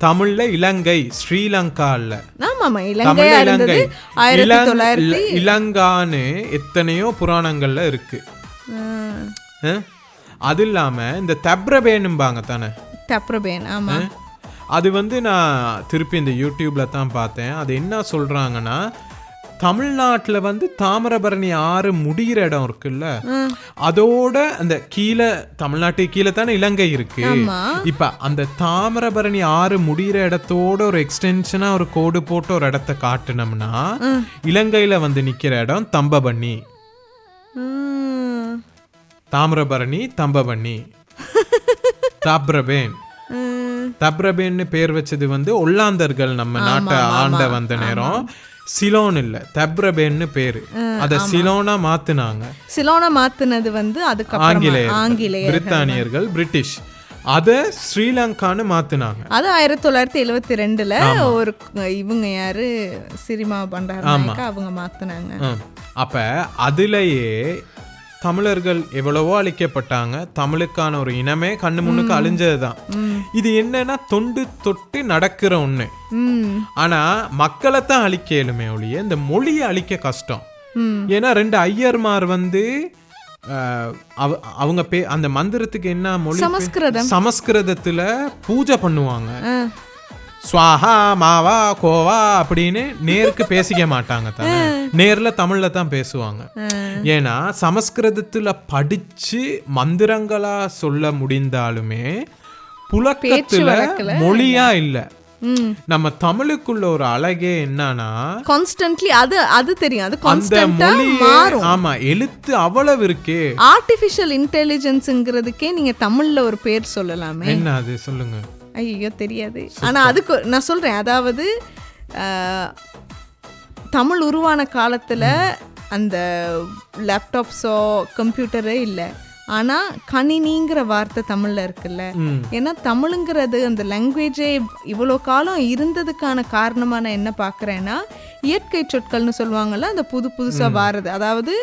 தமிழ்ல இலங்கை, ஸ்ரீலங்கால இலங்கை, இலங்கான்னு எத்தனையோ புராணங்கள்ல இருக்கு. அது இல்லாம இந்த தப்ரபேனும்பாங்க தானே, அது வந்து நான் திருப்பி இந்த யூடியூப்ல தான் பார்த்தேன். அது என்ன சொல்றாங்கன்னா, தமிழ்நாட்டுல வந்து தாமிரபரணி ஆறு முடிகிற இடம் இருக்குல்ல, அதோட அந்த கீழே தமிழ்நாட்டுக்கு கீழே தானே இலங்கை இருக்கு. இப்ப அந்த தாமிரபரணி ஆறு முடிகிற இடத்தோட ஒரு எக்ஸ்டென்ஷனா ஒரு கோடு போட்டு ஒரு இடத்த காட்டுனோம்னா, இலங்கையில வந்து நிக்கிற இடம் தம்பபண்ணி. தாமிரபரணி தம்பபண்ணி, தப்ரபேன். தப்ரபேன்னு பேர் வச்சது வந்து ஒல்லாந்தர்கள் நம்ம நாட்டை ஆண்ட வந்த நேரம். சிலோன் இல்ல, தப்ரபேன்னு பேரு. அத சிலோனா மாத்துனாங்க. சிலோனா மாத்துனது வந்து அதுக்கு ஆங்கிலேயர், பிரித்தானியர்கள், பிரிட்டிஷ். அத ஸ்ரீலங்கான்னு மாத்துனாங்க. அது 1972ல ஒரு இவங்க யாரு சிரிமா பண்டாரநாயக்கா அவங்க மாத்துனாங்க. அப்ப அதுலயே தமிழர்கள் எவ்வளவோ அழிக்கப்பட்டாங்க. தமிழுக்கான ஒரு இனமே கண்ணு முன்னுக்கு அழிஞ்சதுதான். இது என்னன்னா தொண்டு தொட்டு நடக்கிற ஒண்ணு. ஆனா மக்களைத்தான் அழிக்க இயலுமே ஒழிய இந்த மொழியை அழிக்க கஷ்டம். ஏன்னா 2 ஐயர்மார் வந்து அவங்க அந்த மந்திரத்துக்கு என்ன மொழி, சமஸ்கிருதத்துல பூஜை பண்ணுவாங்க. ஸ்வாஹா மாவா கோவா அப்படின்னு நேருக்கு பேசிக்க மாட்டாங்க தானே, நேர்ல தமிழ்ல தான் பேசுவாங்க. ஏன்னா சமஸ்கிருதத்துல படிச்சு மந்திரங்களா சொல்ல முடிந்தாலுமே புழக்கத்துல மொழியா இல்ல. நம்ம தமிழுக்குள்ள ஒரு அழகே என்னன்னா கான்ஸ்டன்ட்லி அது தெரியும், அது கான்ஸ்டன்ட்டா மாறும். ஆமா, எழுத்து அவ்வளவு இருக்கே. ஆர்டிஃபிஷியல் இன்டெலிஜென்ஸ்ங்கிறதுக்கே நீங்க தமிழ்ல ஒரு பேர் சொல்லலாமே. என்ன அது சொல்லுங்க. ஐயோ தெரியாது. ஆனா அதுக்கு நான் சொல்றேன், அதாவது தமிழ் உருவான காலத்துல அந்த லேப்டாப்ஸோ கம்ப்யூட்டரே இல்லை. ஆனால் கணினிங்கிற வார்த்தை தமிழில் இருக்குல்ல. ஏன்னா தமிழுங்கிறது அந்த லாங்குவேஜே இவ்வளோ காலம் இருந்ததுக்கான காரணமாக நான் என்ன பார்க்குறேன்னா, இயற்கை சொற்கள்னு சொல்லுவாங்கள்ல, அந்த புதுசாக வாருது. அதாவது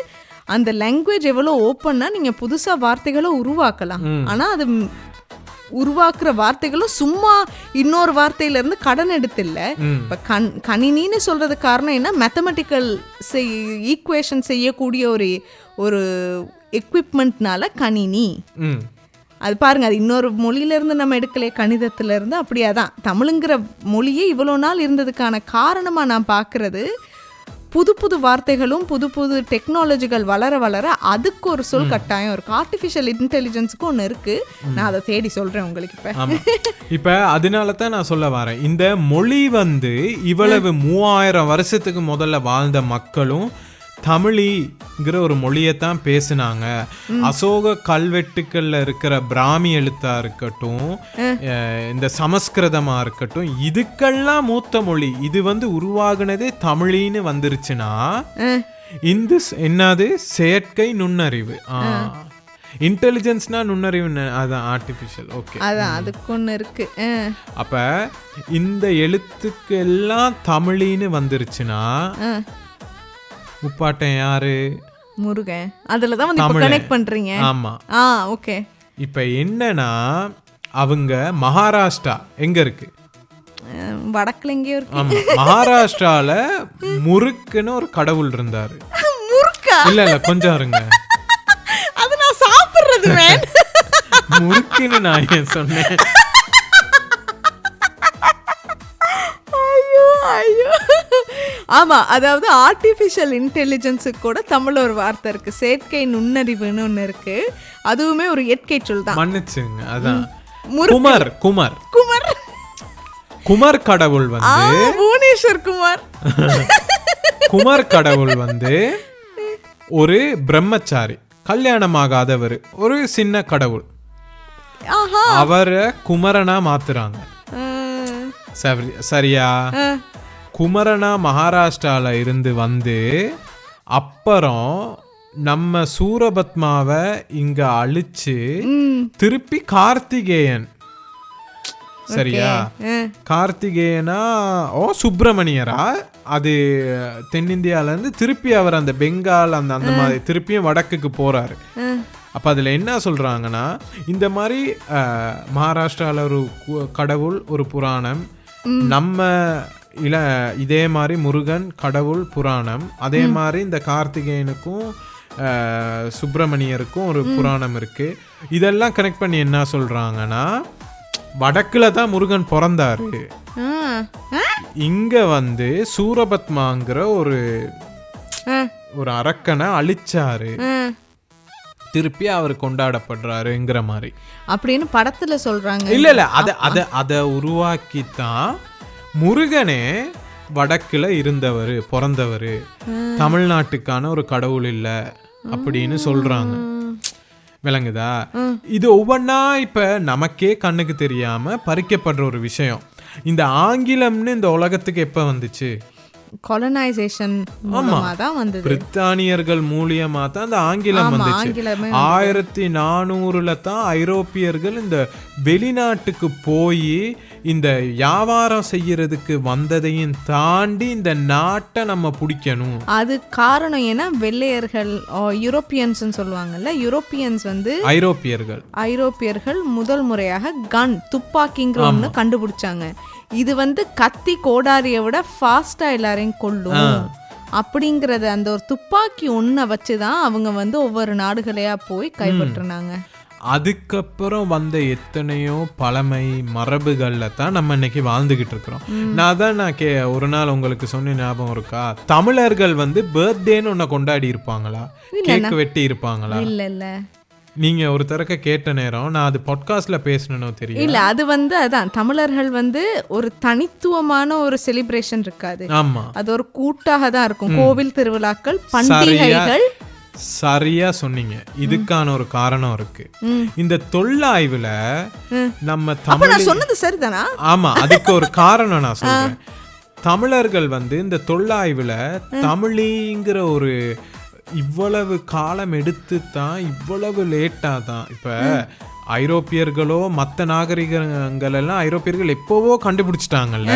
அந்த லாங்குவேஜ் எவ்வளோ ஓப்பன்னா நீங்கள் புதுசாக வார்த்தைகளை உருவாக்கலாம். ஆனால் அது உருவாக்குற வார்த்தைகளும் சும்மா இன்னொரு வார்த்தையில இருந்து கடன் எடுத்து இல்லை. இப்போ கணினின்னு சொல்றது காரணம் என்ன, மேத்தமெட்டிக்கல் ஈக்குவேஷன் செய்யக்கூடிய ஒரு எக்விப்மெண்ட்னால கணினி. அது பாருங்க, அது இன்னொரு மொழியிலேருந்து நம்ம எடுக்கலையே, கணிதத்திலேருந்து. அப்படியே தான் தமிழுங்கிற மொழியே இவ்வளோ நாள் இருந்ததுக்கான காரணமாக நான் பார்க்குறது, புது புது வார்த்தைகளும் புது புது டெக்னாலஜிகள் வளர வளர அதுக்கு ஒரு சொல் கட்டாயம் இருக்குது. ஆர்டிஃபிஷியல் இன்டெலிஜென்ஸுக்கு ஒன்று இருக்குது. நான் அதை தேடி சொல்கிறேன் உங்களுக்கு. இப்போ அதனால தான் நான் சொல்ல வரேன், இந்த மொழி வந்து இவ்வளவு 3000 வருஷத்துக்கு முதல்ல வாழ்ந்த மக்களும் தமிழிங்கிற ஒரு மொழியைத்தான் பேசினாங்க. அசோக கல்வெட்டுக்கள்ல இருக்கிற பிராமி எழுத்தா இருக்கட்டும், இந்த சமஸ்கிருதமா இருக்கட்டும், இதுக்கெல்லாம் மூத்த மொழி. இது வந்து உருவாகுனதே தமிழின்னு வந்துருச்சுன்னா இந்த என்னது செயற்கை நுண்ணறிவு, இன்டெலிஜென்ஸ்னா நுண்ணறிவு, அதான் ஆர்டிஃபிஷியல். ஓகே, அதான் அதுக்கு ஒன்று இருக்கு. அப்ப இந்த எழுத்துக்கு எல்லாம் தமிழின்னு வந்துருச்சுன்னா முப்பாட்டன் யாரு? முருகன். அதுல தான் வந்து கனெக்ட் பண்றீங்க. ஆமா. ஓகே. இப்போ என்னன்னா அவங்க மகாராஷ்டிரா எங்க இருக்கு? வடக்குல எங்கேயோ இருக்கு. ஆமா, மகாராஷ்டிரால முருக்குன்னு ஒரு கடவுள் இருந்தாரு. முருக்கா? இல்ல கொஞ்சம் இருங்க, அது நான் சாப்பிடுறது மேன். முருக்குன்னு நான் ஏன் சொன்னேன்? ஆமா, அதாவது ஆர்டிஃபிஷியல் இன்டெலிஜென்ஸுக்கு கூட தமிழ்ல ஒரு வார்த்தை இருக்கு, செயற்கை நுண்ணறிவுன்னு ஒன்று இருக்கு. அதுவுமே ஒரு இயற்கை சொல் தான். மன்னிச்சுங்க, அதான் குமர். குமர் குமர் குமர் கடவுள் வந்து புவனேஸ்வர் குமார். குமர் கடவுள் வந்து ஒரு பிரம்மச்சாரி, கல்யாணமாகாதவர், ஒரு சின்ன கடவுள். அவரை குமரனா மாத்துறாங்க. சரியா? குமரனா மகாராஷ்டிரால இருந்து வந்து அப்புறம் நம்ம சூரபத்மாவை இங்க அழிச்சு திருப்பி கார்த்திகேயன், சரியா? கார்த்திகேயனா சுப்பிரமணியரா, அது தென்னிந்தியால இருந்து திருப்பி அவர் அந்த பெங்கால் அந்த மாதிரி திருப்பியும் வடக்குக்கு போறாரு. அப்ப அதுல என்ன சொல்றாங்கன்னா, இந்த மாதிரி மகாராஷ்டிரால ஒரு கடவுள், ஒரு புராணம், நம்ம இதே மாதிரி முருகன் கடவுள் புராணம், அதே மாதிரி இந்த கார்த்திகேயனுக்கும் சுப்பிரமணியருக்கும் ஒரு புராணம் இருக்கு. இதெல்லாம் கனெக்ட் பண்ணி என்ன சொல்றாங்கன்னா, வடக்குல தான் முருகன் பிறந்தாரு, இங்க வந்து சூரபத்மாங்கிற ஒரு அரக்கனை அழிச்சாரு, திருப்பி அவர் கொண்டாடப்படுறாருங்கிற மாதிரி அப்படின்னு படத்துல சொல்றாங்க. இல்ல அத உருவாக்கித்தான் முருகனே வடக்குல இருந்தவர், பிறந்தவர், தமிழ்நாட்டுக்கான ஒரு கடவுள் இல்ல அப்படின்னு சொல்றாங்க. விளங்குதா? இது ஒவ்வொன்னா இப்ப நமக்கே கண்ணுக்கு தெரியாம பறிக்கப்படுற ஒரு விஷயம். இந்த ஆங்கிலம்னு இந்த உலகத்துக்கு எப்ப வந்துச்சு? கொலனைசேஷன் மூலமா தான் வந்தது. பிரித்தானியர்கள் மூலியமா தான் அந்த ஆங்கிலம் வந்துச்சு. 1400ல தான் ஐரோப்பியர்கள் இந்த வெளிநாட்டுக்கு போய் இந்த வியாபாரம் செய்யறதுக்கு வந்ததையும் தாண்டி இந்த நாட்டை நம்ம பிடிக்கணும். அது காரணம் ஏன்னா வெள்ளையர்கள், யூரோப்பியன்ஸ் சொல்லுவாங்கல்ல, யூரோப்பியன்ஸ் வந்து ஐரோப்பியர்கள் முதல் முறையாக கன், துப்பாக்கிங்கிற ஒன்று கண்டுபிடிச்சாங்க. இது வந்து கத்தி கோடாரியை விட ஃபாஸ்டா எல்லாரையும் கொல்லும் அப்படிங்கறது, அந்த ஒரு துப்பாக்கி ஒன்றை வச்சுதான் அவங்க வந்து ஒவ்வொரு நாடுகளையா போய் கைப்பற்றினாங்க. அதுக்கப்புறம் வந்த எத்தனையோ பழமை மரபுகள்ல தான் நம்ம இன்னைக்கு வாழ்ந்துகிட்டு இருக்கிறோம். நான் ஒரு நாள் உங்களுக்கு சொன்ன ஞாபகம் இருக்கா? தமிழர்கள் வந்து பர்த்டேன்னு ஒன்ன கொண்டாடி இருப்பாங்களா? கேக் வெட்டி இருப்பாங்களா? இல்ல நீங்க ஒரு தரக்க கேட்ட நேரம் நான் அது பாட்காஸ்ட்ல பேசணும் தெரியும். இல்ல, அது வந்து அதான் தமிழர்கள் வந்து ஒரு தனித்துவமான ஒரு செலிப்ரேஷன் இருக்காது. ஆமா, அது ஒரு கூட்டாக தான் இருக்கும். கோவில் திருவிழாக்கள், பண்டிகைகள். சரியா சொன்னீங்க. இதுக்கான ஒரு காரணம் இருக்கு. இந்த தொல்லாய்வுல நம்ம தமிழ் சொன்னது சரிதானா? ஆமா, அதுக்கு ஒரு காரணம் நான் சொல்றேன். தமிழர்கள் வந்து இந்த தொல்லாய்வுல தமிழிங்கிற ஒரு இவ்வளவு காலம் எடுத்து தான், இவ்வளவு லேட்டா தான். இப்ப ஐரோப்பியர்களோ மற்ற நாகரிகங்கள் எல்லாம் ஐரோப்பியர்கள் எப்போவோ கண்டுபிடிச்சிட்டாங்கல்ல.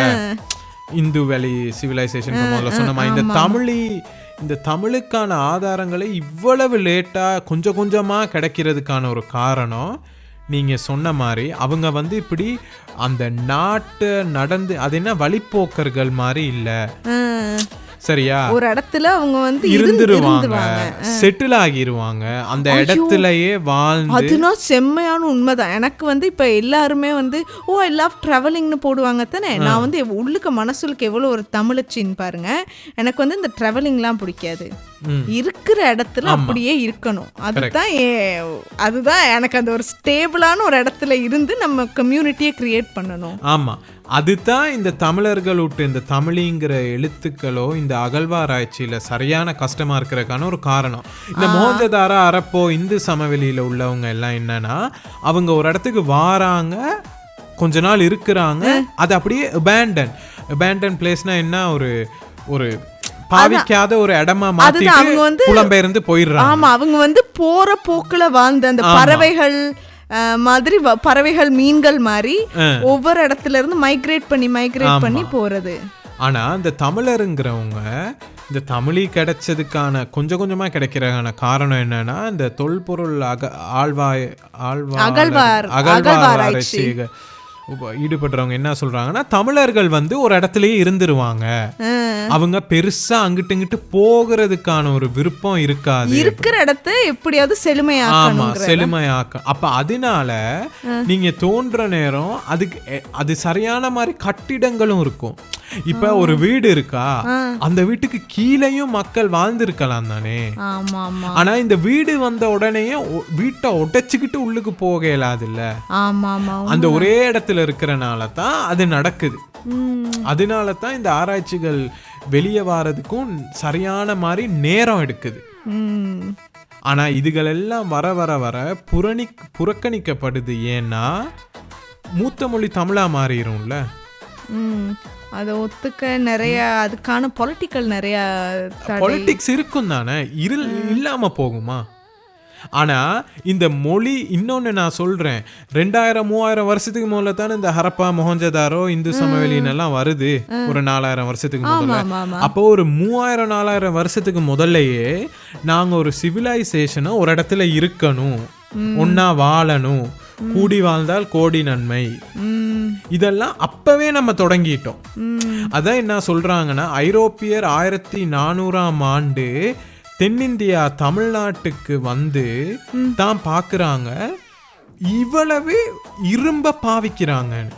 இந்து வேலி சிவிலைசேஷன் முதல்ல சொன்ன மாதிரி இந்த தமிழுக்கான ஆதாரங்களை இவ்வளவு லேட்டாக கொஞ்சம் கொஞ்சமாக கிடைக்கிறதுக்கான ஒரு காரணம் நீங்கள் சொன்ன மாதிரி அவங்க வந்து இப்படி அந்த நாட்டை நடந்து அது என்ன வழிப்போக்கர்கள் மாதிரி இல்லை, சரியா? ஒரு இடத்துல அவங்க வந்து இருந்துருவாங்க, செட்டில் ஆகிருவாங்க அந்த இடத்துலயே வாழ்ந்து. அதுனா செம்மையான உண்மைதான். எனக்கு வந்து இப்ப எல்லாருமே வந்து ஐ லவ் ட்ராவலிங்னு போடுவாங்க தானே. நான் வந்து உள்ளுக்கு மனசுக்கு எவ்வளவு ஒரு தமிழச்சின்னு பாருங்க. எனக்கு வந்து இந்த ட்ராவலிங்லாம் பிடிக்காது. இருக்கிற இடத்துல அப்படியே இருக்கணும். அதுதான் எனக்கு அந்த ஒரு ஸ்டேபிளான ஒரு இடத்துல இருந்து நம்ம கம்யூனிட்டியை கிரியேட் பண்ணணும். ஆமா, அதுதான் இந்த தமிழர்கள் விட்டு இந்த தமிழிங்கிற எழுத்துக்களோ இந்த அகழ்வாராய்ச்சியில சரியான கஷ்டமா இருக்கிறதுக்கான ஒரு காரணம். இந்த மோகஞ்சதாரோ அரப்போ இந்து சமவெளியில உள்ளவங்க எல்லாம் என்னன்னா, அவங்க ஒரு இடத்துக்கு வாராங்க, கொஞ்ச நாள் இருக்கிறாங்க, அது அப்படியே அபேண்டன் பிளேஸ்னா என்ன, ஒரு பாவிக்காத ஒரு இடமா மாத்திட்டு புலம்பெயர்ந்து போயிடுறாங்க. ஆமா, அவங்க வந்து போற போக்குல வாழ்ந்த அந்த பறவைகள் மாதிரி பறவைகள் மீன்கள் மாதிரி ஒவ்வொரு இடத்துல இருந்து மைக்ரேட் பண்ணி போறது. ஆனா இந்த தமிழருங்கிறவங்க இந்த தமிழி கிடைச்சதுக்கான கொஞ்சம் கொஞ்சமா கிடைக்கிறதுக்கான காரணம் என்னன்னா, இந்த தொல்பொருள் அகழ்வாராய்ச்சி ஈடுபடுறவங்க என்ன சொல்றாங்கன்னா, தமிழர்கள் வந்து ஒரு இடத்துலயே இருந்துருவாங்க, அவங்க பெருசா அங்கிட்டு இங்கிட்டு போகிறதுக்கான ஒரு விருப்பம் இருக்காது, இருக்கிற இடத்த எப்படியாவது செழுமையாக்க. அப்ப அதனால நீங்க தோன்ற நேரம் அது சரியான மாதிரி கட்டிடங்களும் இருக்கும். இப்ப ஒரு வீடு இருக்கா, அந்த வீட்டுக்கு கீழேயும் மக்கள் வாழ்ந்திருக்கலாம் தானே. ஆனா இந்த வீடு வந்த உடனே வீட்டை உடைச்சுக்கிட்டு உள்ளுக்கு போக இயலாது இல்ல. அந்த ஒரே இடத்துல இருக்கிறனால தான் அது நடக்குது. அதனால தான் இந்த ஆராய்ச்சிகள் வெளியே வாரதுக்கும் சரியான மாதிரி நேரம் எடுக்குது. ஆனா இதுகளெல்லாம் வர வர வர புறக்கணிக்கப்படுது. ஏன்னா மூத்த மொழி தமிழா மாறிடும்ல. அதை ஒத்துக்க நிறைய அதுக்கான பொலிட்டிக்ஸ் இருக்கும் தானே, இல்லாம போகுமா? ஆனா இந்த மொழி இன்னொன்னு நான் சொல்றேன், 2000-3000 வருஷத்துக்கு முதல்ல தானே இந்த ஹரப்பா மொஹஞ்சதாரோ இந்து சமவெளின்னு எல்லாம் வருது, ஒரு 4000 வருஷத்துக்கு முதல்ல. அப்போ ஒரு 3000-4000 வருஷத்துக்கு முதல்லயே நாங்க ஒரு சிவிலைசேஷனை ஒரு இடத்துல இருக்கணும், ஒன்னா வாழணும், கூடி வாழ்ந்தால் கோடி நன்மை, இதெல்லாம் அப்பவே நம்ம தொடங்கிட்டோம். அதான் என்ன சொல்றாங்கன்னா, ஐரோப்பியர் 1400ஆம் ஆண்டு தென்னிந்தியா தமிழ்நாட்டுக்கு வந்து தான் பாக்குறாங்க இவ்வளவு இரும்ப பாவிக்கிறாங்கன்னு.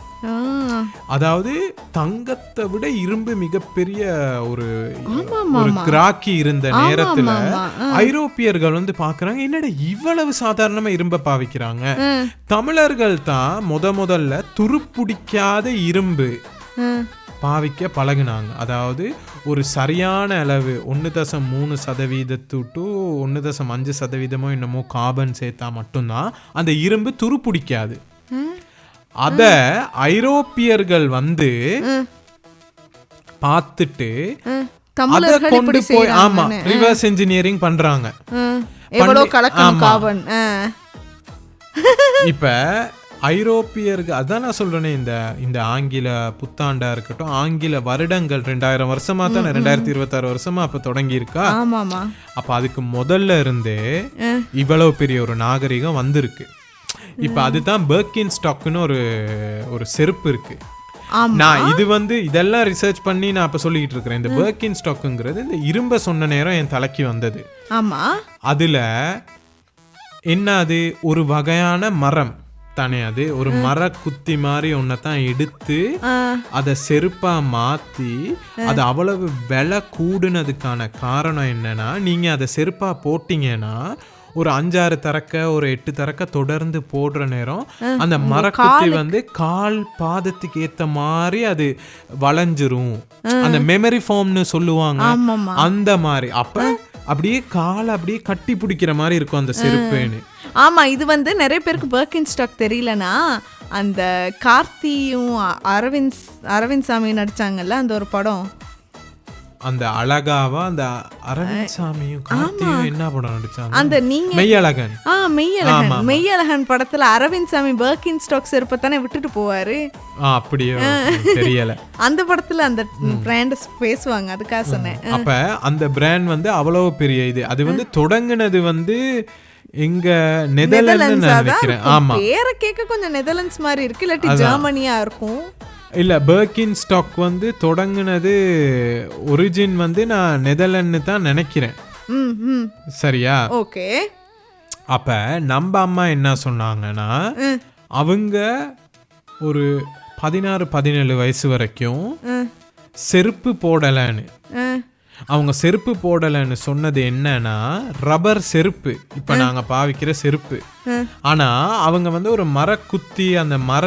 அதாவது தங்கத்தை விட இரும்பு மிகப்பெரிய ஒரு கிராக்கி இருந்த நேரத்துல ஐரோப்பியர்கள் வந்து பாக்குறாங்க, என்னடா இவ்வளவு சாதாரணமா இரும்ப பாவிக்கிறாங்க. தமிழர்கள் தான் முதல்ல துருப்பிடிக்காத இரும்பு பாவிக்க பழகினாங்க. அதாவது ஒரு சரியான அளவு 1.3% to 1.5% என்னமோ கார்பன் சேர்த்தா மட்டும்தான் அந்த இரும்பு துருப்பிடிக்காது. அத ஐரோப்பியர்கள் வந்து பார்த்துட்டு அத கொண்டு போய் ரிவர்ஸ் இன்ஜினியரிங் பண்றாங்க. இப்ப ஐரோப்பியருக்கு அதான் நான் சொல்றேனே, இந்த ஆங்கில புத்தாண்டா இருக்கட்டும், ஆங்கில வருடங்கள் 2000 வருஷமா தானே, 2026 வருஷமா அப்ப தொடங்கி இருக்கா. அப்ப அதுக்கு முதல்ல இருந்தே இவ்வளவு பெரிய ஒரு நாகரிகம் வந்திருக்கு. இப்ப அதுதான் பெர்கின் ஸ்டாக்னு ஒரு செருப்பு இருக்கு. நான் இது வந்து இதெல்லாம் ரிசர்ச் பண்ணி நான் அப்ப சொல்லிட்டு இருக்கிறேன். இந்த பெர்கின் ஸ்டாக்ங்கிறது இந்த இரும்ப சொன்ன நேரம் என் தலைக்கு வந்தது. அதுல என்ன, அது ஒரு வகையான மரம் தானே, அது ஒரு மர குத்தி மாதிரி ஒன்னதான் எடுத்து அத செருப்பா மாத்தி, அது அவ்வளவு விலை கூடுனதுக்கான காரணம் என்னன்னா, நீங்க அத செருப்பா போட்டீங்கன்னா ஒரு 5-6 தரக்க ஒரு 8 தரக்க தொடர்ந்து போடுற நேரம் அந்த மரக்குத்தி வந்து கால் பாதத்துக்கு ஏத்த மாதிரி அது வளைஞ்சிரும். அந்த மெமரி ஃபார்ம்னு சொல்லுவாங்க, அந்த மாதிரி. அப்ப அப்படியே கால் அப்படியே கட்டி பிடிக்கிற மாதிரி இருக்கும் அந்த செருப்புன்னு. ஆமா, இது வந்து நிறைய பேருக்கு பெர்கின் ஸ்டாக் தெரியலனா, அந்த கார்த்தியும் அரவிந்த் சாமி நடிச்சாங்கல்ல அந்த ஒரு படம், அந்த அழகாவா அந்த அரவிந்த் சாமியும் கார்த்தியும் என்ன படம் நடிச்சாங்க? அந்த நீங்க மெய்யழகன். மெய்யழகன் படத்துல அரவிந்த் சாமி பர்கின் ஸ்டாக் செருப்பை தானே விட்டுட்டு போவாரு. அப்படியே தெரியல. அந்த படத்துல அந்த பிராண்ட் பேசுவாங்க, அதுக்காக சொன்னேன். அப்ப அந்த பிராண்ட் வந்து அவ்வளவு பெரிய இது. அது வந்து தொடங்குனது வந்து எங்க நெதர்லாண்ட்ஸ் நினைக்கிறேன். ஆமா, பேர கேட்க கொஞ்சம் நெதர்லாண்ட்ஸ் மாதிரி இருக்கு, இல்லாட்டி ஜெர்மனியா இருக்கும். இல்ல, பர்கின் ஸ்டாக் வந்து தொடங்குனது ஒரிஜின் வந்து நான் நெதர்லாந்து தான் நினைக்கிறேன். சரியா? ஓகே. அப்ப நம்ம அம்மா என்ன சொன்னாங்கன்னா, அவங்க ஒரு 16-17 வயசு வரைக்கும் செருப்பு போடலன்னு. அவங்க செருப்பு போடலன்னு சொன்னது என்னன்னா ரப்பர் செருப்பு, இப்ப நாங்க பாவிக்கிற செருப்பு. ஆனா அவங்க வந்து ஒரு மர குத்தி அந்த மர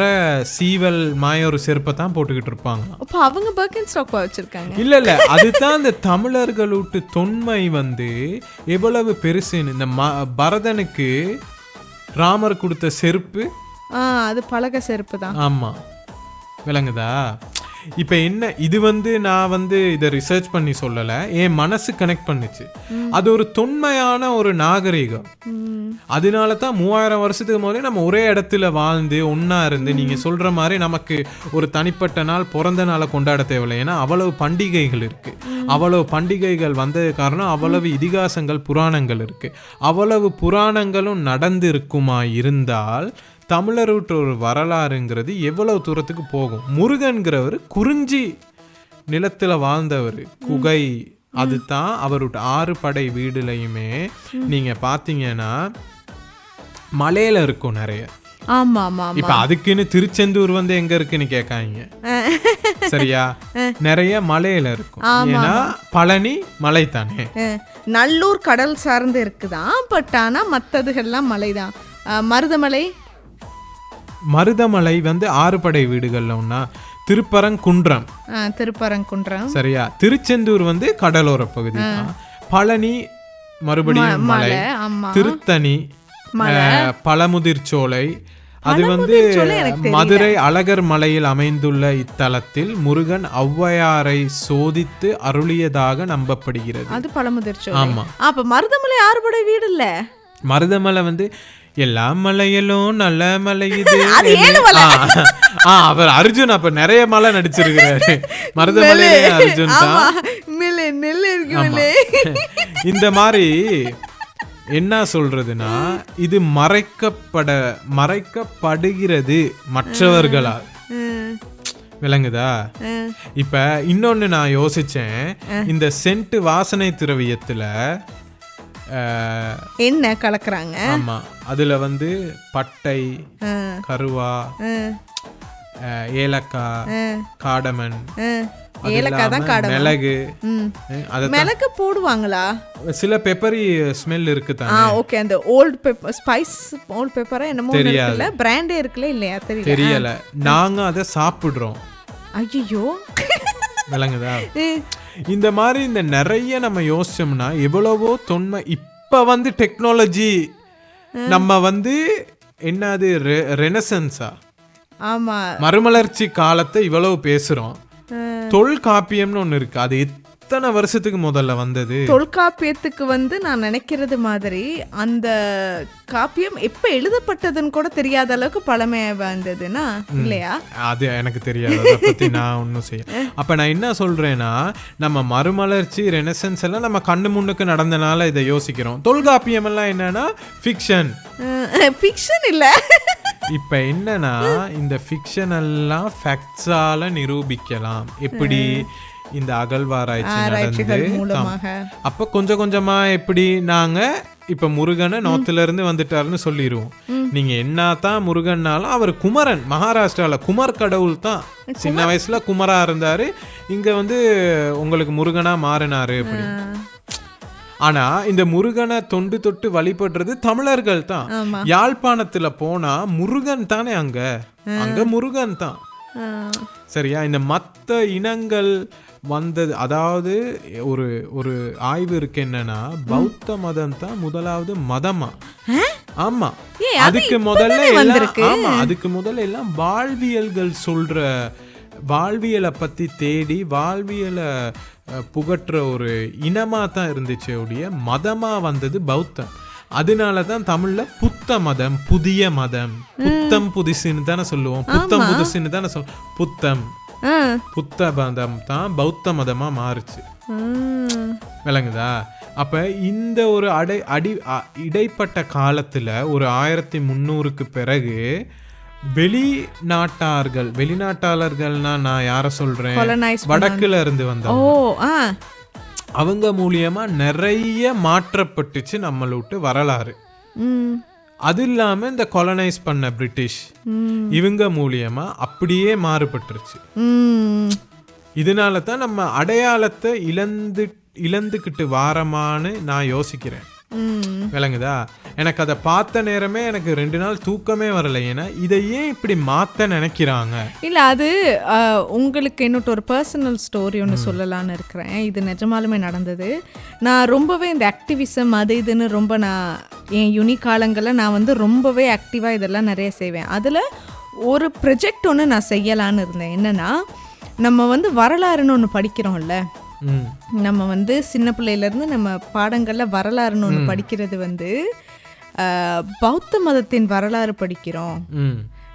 சீவல் மாய ஒரு செருப்பை தான் போட்டுக்கிட்டு இருப்பாங்க. அப்ப அவங்க பர்கின் ஸ்டாக் வச்சிருக்காங்க. இல்ல அதுதான் இந்த தமிழர்களுட்டு தொன்மை வந்து எவ்வளவு பெருசுன்னு. இந்த பரதனுக்கு ராமர் கொடுத்த செருப்பு அது பழக செருப்பு தான். ஆமா, விளங்குதா? இப்ப என்ன இது வந்து நான் வந்து இதை ரிசர்ச் பண்ணி சொல்லல, என் மனசு கனெக்ட் பண்ணுச்சு. அது ஒரு தொன்மையான ஒரு நாகரிகம். அதனால தான் 3000 வருஷத்துக்கு முதல்ல நம்ம ஒரே இடத்துல வாழ்ந்து ஒன்னா இருந்து, நீங்க சொல்ற மாதிரி நமக்கு ஒரு தனிப்பட்ட நாள் பிறந்த நாளை கொண்டாட தேவையில்லை. ஏன்னா அவ்வளவு பண்டிகைகள் இருக்கு. அவ்வளவு பண்டிகைகள் வந்தது காரணம் அவ்வளவு இதிகாசங்கள் புராணங்கள் இருக்கு. அவ்வளவு புராணங்களும் நடந்து இருக்குமா இருந்தால் தமிழர்கிட்ட ஒரு வரலாறுங்கிறது எவ்வளவு தூரத்துக்கு போகும். முருகன்கிறவர் குறிஞ்சி நிலத்துல வாழ்ந்தவர், குகை. அதுதான் அவருடைய 6 படை வீடுலையுமே நீங்க பாத்தீங்கன்னா மலையில இருக்கும் நிறைய. இப்ப அதுக்குன்னு திருச்செந்தூர் வந்து எங்க இருக்குன்னு கேட்காங்க. சரியா? நிறைய மலையில இருக்கும். ஏன்னா பழனி மலை தானே. நல்லூர் கடல் சார்ந்து இருக்குதான், பட் ஆனா மத்ததுகள்லாம் மலைதான். மருதமலை வந்து 6 படை வீடுகள்ல ஒன்னா. திருப்பரங்குன்றம். சரியா? திருச்செந்தூர் வந்து கடலோர பகுதி தான். பழனி மறுபடியும் மலை. திருத்தணி, பழமுதிர்ச்சோலை. அது வந்து மதுரை அழகர் மலையில் அமைந்துள்ள இத்தலத்தில் முருகன் ஔவையாரை சோதித்து அருளியதாக நம்பப்படுகிறது. அது பழமுதிர்ச்சோலை. ஆமா. அப்ப மருதமலை 6 படை வீடு இல்ல. மருதமலை வந்து எல்லா மலையிலும் நல்ல மலை இது. அவர் அர்ஜுன் அப்ப நிறைய மலை நடிச்சிருக்கிறாரு. மருதமலையிலே அர்ஜுன் தான். இந்த மாதிரி என்ன சொல்றதுன்னா, இது மறைக்கப்படுகிறது மற்றவர்களால். விளங்குதா? இப்ப இன்னொன்னு நான் யோசிச்சேன், இந்த சென்ட் வாசனை திரவியத்துல என்ன கலக்குறாங்க? ஆமா, அதுல வந்து பட்டை, கருவா, ஏலக்காய், காடமன், மிளகு. மிளகு போடுவாங்களா? சில பெப்பரி ஸ்மெல் இருக்கு தானே. ஓகே. அந்த ஓல்ட் பெப்பர், ஸ்பைஸ் ஓல்ட் பெப்பரா என்னமோ இருக்குல்ல, பிராண்டே இருக்குல இல்லையா தெரியல. நாங்க அதை சாப்பிடுறோம். ஐயோ, விளங்குதா? இந்த மாதிரி இந்த நிறைய நம்ம யோசிச்சோம்னா எவ்வளவோ தொன்மை. இப்ப வந்து டெக்னாலஜி நம்ம வந்து என்னது ரெனசன்ஸா, ஆமா, மறுமலர்ச்சி காலத்தை இவ்வளவு பேசுறோம். தொல்காப்பியம்னு ஒண்ணு இருக்கு. அது எத்தனை வருஷத்துக்கு முதல்ல வந்தது? தொல்காப்பியத்துக்கு வந்து நான் நினைக்கிறது மாதிரி அந்த காப்பியம் எப்ப எழுதப்பட்டதுன்னு கூட தெரியாத அளவுக்கு பழமையா வந்ததுன்னா இல்லையா? அது எனக்கு தெரியாது, அதை பத்தி நான் ஒன்னும் செய்ய. அப்ப நான் என்ன சொல்றேன்னா, நம்ம மறுமலர்ச்சி ரெனசன்ஸ் எல்லாம் நம்ம கண்ணு முன்னுக்கு நடந்தனால இதை யோசிக்கிறோம். தொல்காப்பியம் எல்லாம் என்னன்னா ஃபிக்ஷன். ஃபிக்ஷன் இல்ல. இப்ப என்னன்னா, இந்த ஃபிக்ஷன் எல்லாம் ஃபேக்ட்ஸால நிரூபிக்கலாம். எப்படி? இந்த அகழ்வாராய்ச்சி நடந்து அப்ப கொஞ்சம் கொஞ்சமா எப்படி நாங்க இப்ப முருகனை நோத்துல இருந்து வந்துட்டாருன்னு சொல்லிடுவோம். நீங்க என்னதான் முருகன்னாலும் அவர் குமரன், மகாராஷ்டிரால குமர் கடவுள் தான். சின்ன வயசுல குமரா இருந்தாரு, இங்க வந்து உங்களுக்கு முருகனா மாறினாரு அப்படி. ஆனா இந்த முருகனை தொண்டு தொட்டு வழிபடுறது தமிழர்கள் தான். யாழ்ப்பாணத்துல போனா முருகன் தானே, அங்க முருகன் தான். சரியா? இந்த மத்த இனங்கள் வந்தது, அதாவது ஒரு ஒரு ஆய்வு இருக்கு என்னன்னா, பௌத்த மதம் தான் முதலாவது மதமா. ஆமா, அதுக்கு முதல்ல எல்லாம் வாழ்வியல்கள் சொல்ற வாழ்வியலை பற்றி தேடி வாழ்வியலை புகற்ற ஒரு இனமாக தான் இருந்துச்சு ஒழிய மதமாக வந்தது பௌத்தம். அதனால தான் தமிழில் புத்த மதம், புதிய மதம், புத்தம் புதுசுன்னு தானே சொல்லுவோம், புத்தம் புதுசுன்னு தானே சொல்லுவோம். புத்த மதம் தான் பௌத்த மதமாக மாறுச்சு. விளங்குதா? அப்போ இந்த ஒரு இடைப்பட்ட காலத்தில் ஒரு 1300க்கு பிறகு வெளிநாட்டாளர்கள்னா நான் யாரை சொல்றேன், வடக்குல இருந்து வந்தவங்க, அவங்க மூலியமா நிறைய மாற்றப்பட்டுச்சு நம்மளோட்டு வரலாறு. அது இல்லாம இந்த கொலனைஸ் பண்ண பிரிட்டிஷ் இவங்க மூலியமா அப்படியே மாறுபட்டுருச்சு. இதனால தான் நம்ம அடையாளத்தை இழந்துக்கிட்டு வாரமான்னு நான் யோசிக்கிறேன். விளங்குதா? எனக்கு அதை பார்த்த நேரமே எனக்கு 2 நாள் தூக்கமே வரல. ஏன்னா இதை ஏன் இப்படி மாற்ற நினைக்கிறாங்க? இல்லை, அது உங்களுக்கு என்னோட ஒரு பர்சனல் ஸ்டோரி ஒன்று சொல்லலான்னு இருக்கிறேன். இது நிஜமாலுமே நடந்தது. நான் ரொம்பவே இந்த ஆக்டிவிசம் அது இதுன்னு ரொம்ப என் யூனி காலங்களில் நான் வந்து ரொம்பவே ஆக்டிவாக இதெல்லாம் நிறைய செய்வேன். அதில் ஒரு ப்ரொஜெக்ட் ஒன்று நான் செய்யலான்னு இருந்தேன். என்னென்னா, நம்ம வந்து வரலாறுன்னு ஒன்று படிக்கிறோம்ல, நம்ம வந்து சின்ன பிள்ளையிலேருந்து நம்ம பாடங்களில் வரலாறுன்னு ஒன்று படிக்கிறது வந்து பௌத்த மதத்தின் வரலாறு படிக்கிறோம்.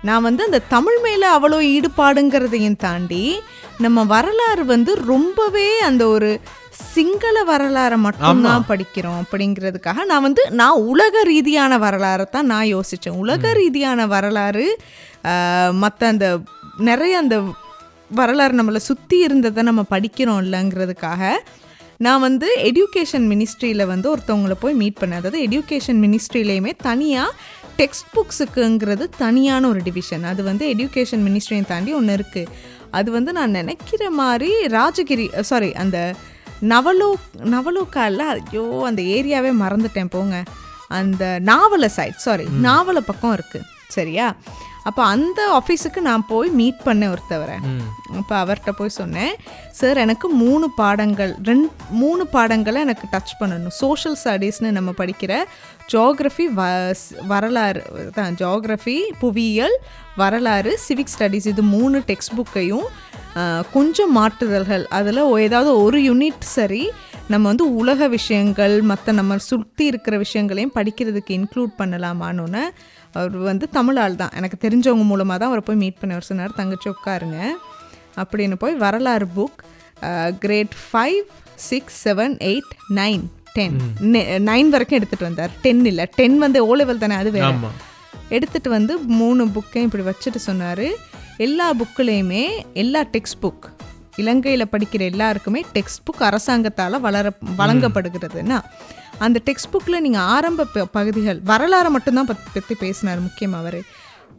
நான் வந்து அந்த தமிழ் மேலே அவ்வளோ ஈடுபாடுங்கிறதையும் தாண்டி நம்ம வரலாறு வந்து ரொம்பவே அந்த ஒரு சிங்கள வரலாறை மட்டும்தான் படிக்கிறோம் அப்படிங்கிறதுக்காக நான் உலக ரீதியான வரலாறை தான் நான் யோசித்தேன். உலக ரீதியான வரலாறு மற்ற அந்த நிறைய அந்த வரலாறு நம்மளை சுற்றி இருந்ததை நம்ம படிக்கிறோம் இல்லைங்கிறதுக்காக நான் வந்து எடியூகேஷன் மினிஸ்ட்ரியில் வந்து ஒருத்தவங்களை போய் மீட் பண்ணேன். அதாவது எடியூகேஷன் மினிஸ்ட்ரியிலையுமே தனியாக டெக்ஸ்ட் புக்ஸுக்குங்கிறது தனியான ஒரு டிவிஷன். அது வந்து எடியூகேஷன் மினிஸ்ட்ரியை தாண்டி ஒன்று இருக்குது. அது வந்து நான் நினைக்கிற மாதிரி அந்த நவலோக்கால, ஐயோ அந்த ஏரியாவே மறந்துட்டேன் போங்க, அந்த நாவல பக்கம் இருக்குது. சரியா? அப்போ அந்த ஆஃபீஸுக்கு நான் போய் மீட் பண்ணேன் ஒருத்தவரை. அப்போ அவர்கிட்ட போய் சொன்னேன், சார் எனக்கு 3 பாடங்களை எனக்கு டச் பண்ணணும். சோஷியல் ஸ்டடீஸ்னு நம்ம படிக்கிற ஜியோகிரஃபி, வரலாறு தான், ஜியோகிரஃபி, புவியியல், வரலாறு, சிவிக் ஸ்டடீஸ், இது 3 டெக்ஸ்ட் புக்கையும் கொஞ்சம் மாற்றுதல்கள், அதில் ஏதாவது ஒரு யூனிட் சரி நம்ம வந்து உலக விஷயங்கள் மற்ற நம்ம சுற்றி இருக்கிற விஷயங்களையும் படிக்கிறதுக்கு இன்க்ளூட் பண்ணலாமான்னு. அவர் வந்து தமிழ் ஆள் தான், எனக்கு தெரிஞ்சவங்க மூலமாக தான் அவரை போய் மீட் பண்ண. அவர் சொன்னார், தங்கச்சி உட்காருங்க அப்படின்னு. போய் வரலாறு புக் கிரேட் 5, 6, 7, 8, 9, 10, 9 வரைக்கும் எடுத்துகிட்டு வந்தார். 10 இல்லை, 10 வந்து O level தானே, அது வேறு. எடுத்துகிட்டு வந்து 3 புக்கையும் இப்படி வச்சுட்டு சொன்னார், எல்லா புக்குலேயுமே எல்லா டெக்ஸ்ட் புக், இலங்கையில் படிக்கிற எல்லாருக்குமே டெக்ஸ்ட் புக் அரசாங்கத்தால் வழங்கப்படுகிறதுன்னா அந்த டெக்ஸ்ட் புக்கில் நீங்கள் ஆரம்ப பகுதிகள் வரலாறு மட்டும்தான் பற்றி பேசினார். முக்கியமாக அவர்